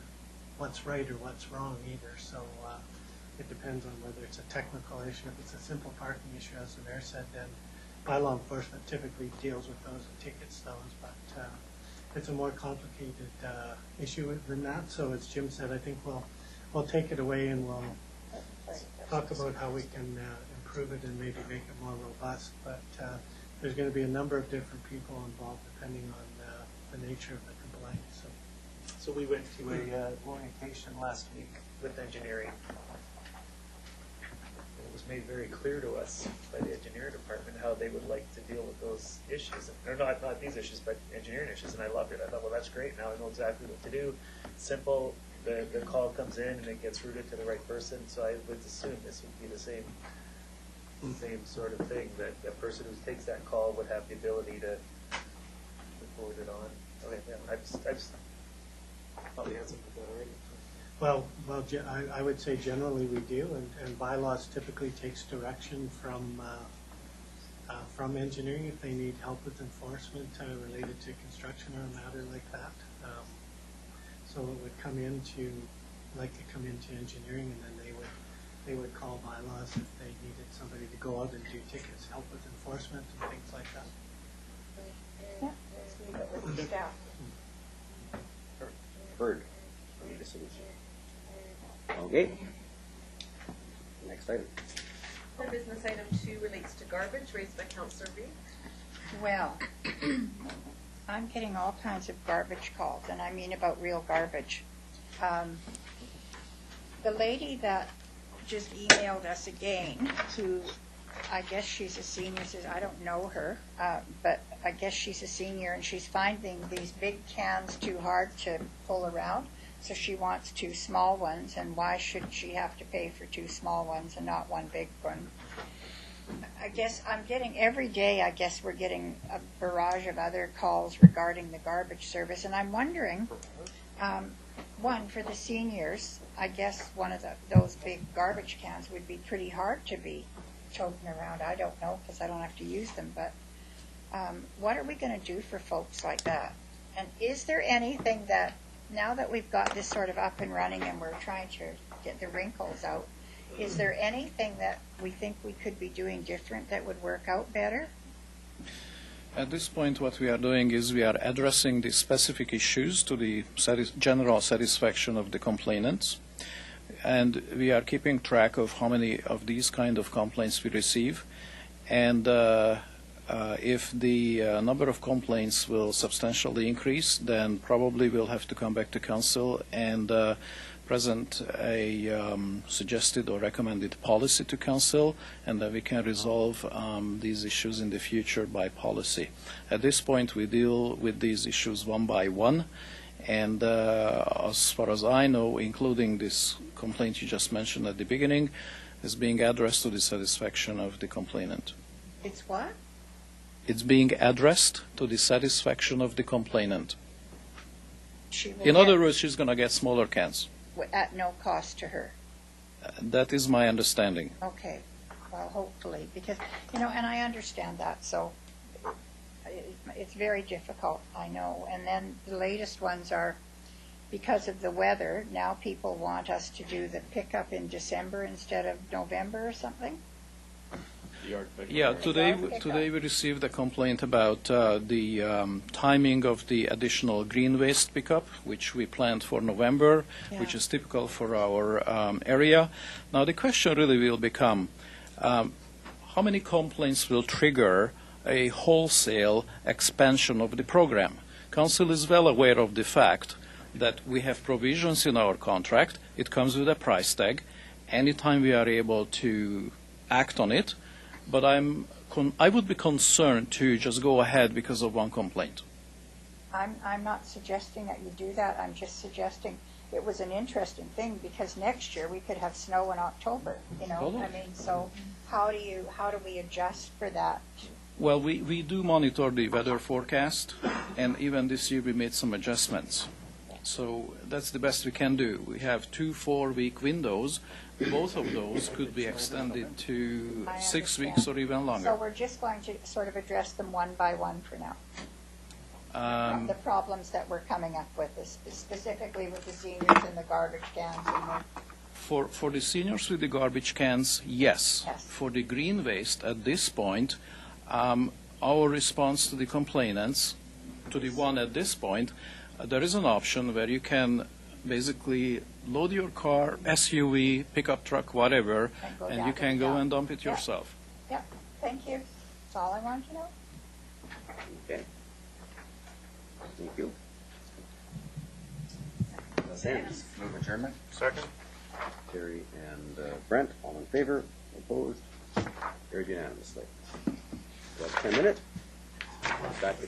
what's right or what's wrong either. So it depends on whether it's a technical issue. If it's a simple parking issue, as the mayor said, then bylaw enforcement typically deals with those and tickets those, but it's a more complicated issue than that. So as Jim said, I think we'll take it away and we'll talk about how we can improve it and maybe make it more robust. But there's going to be a number of different people involved depending on the nature of the complaint. So we went to a orientation last week with engineering. It was made very clear to us by the engineering department how they would like to deal with those issues, or not these issues, but engineering issues, and I loved it. I thought, well, that's great. Now I know exactly what to do. Simple. The call comes in and it gets routed to the right person. So I would assume this would be the same sort of thing, that the person who takes that call would have the ability to forward it on. Okay, yeah, I just probably answered that already. Well, I would say generally we do, and bylaws typically takes direction from engineering if they need help with enforcement related to construction or a matter like that. So it would come into engineering, and then they would call bylaws if they needed somebody to go out and do tickets, help with enforcement and things like that. Yeah, let's leave it with the staff. Heard. Okay. Next item. Board business item 2 relates to garbage raised by Councillor Reid. Well, I'm getting all kinds of garbage calls, and I mean about real garbage. The lady that just emailed us again, who I guess she's a senior, says, I don't know her, but I guess she's a senior, and she's finding these big cans too hard to pull around, so she wants 2 small ones, and why should she have to pay for 2 small ones and not one big one? I guess I'm getting every day, I guess we're getting a barrage of other calls regarding the garbage service, and I'm wondering, one, for the seniors, I guess one of those big garbage cans would be pretty hard to be toting around. I don't know because I don't have to use them, but what are we going to do for folks like that? And is there anything that, now that we've got this sort of up and running and we're trying to get the wrinkles out, is there anything that we think we could be doing different that would work out better? At this point, what we are doing is we are addressing the specific issues to the general satisfaction of the complainants, and we are keeping track of how many of these kind of complaints we receive, and if the number of complaints will substantially increase, then probably we'll have to come back to council and present a suggested or recommended policy to council, and then we can resolve these issues in the future by policy. At this point, we deal with these issues one by one, and as far as I know, including this complaint you just mentioned at the beginning, is being addressed to the satisfaction of the complainant. It's what? it's being addressed to the satisfaction of the complainant. She will In get- other words, she's going to get smaller cans. At no cost to her. That is my understanding. Okay, well, hopefully, because, and I understand that, so it's very difficult, I know. And then the latest ones are, because of the weather, now people want us to do the pickup in December instead of November or something? Yeah, today we received a complaint about the timing of the additional green waste pickup, which we planned for November, which is typical for our area. Now the question really will become, how many complaints will trigger a wholesale expansion of the program? Council is well aware of the fact that we have provisions in our contract. It comes with a price tag. Anytime we are able to act on it, but I would be concerned to just go ahead because of one complaint. I'm not suggesting that you do that. I'm just suggesting it was an interesting thing because next year we could have snow in October, Totally. I mean, so how do we adjust for that? Well, we do monitor the weather forecast, and even this year we made some adjustments. So that's the best we can do. We have 2 4-week windows. Both of those could be extended to 6 weeks or even longer. So we're just going to sort of address them one by one for now. The problems that we're coming up with, specifically with the seniors and the garbage cans. For the seniors with the garbage cans, yes. For the green waste, at this point, our response to the complainants, to the one at this point, there is an option where you can basically load your car, SUV, pickup truck, whatever, and you can go and dump it yourself. Yeah, thank you. That's all I wanted to know. Okay. Thank you. Move adjournment. Second. Terry and Brent, all in favor? Opposed? Carried unanimously. Well, 10 minutes. Back to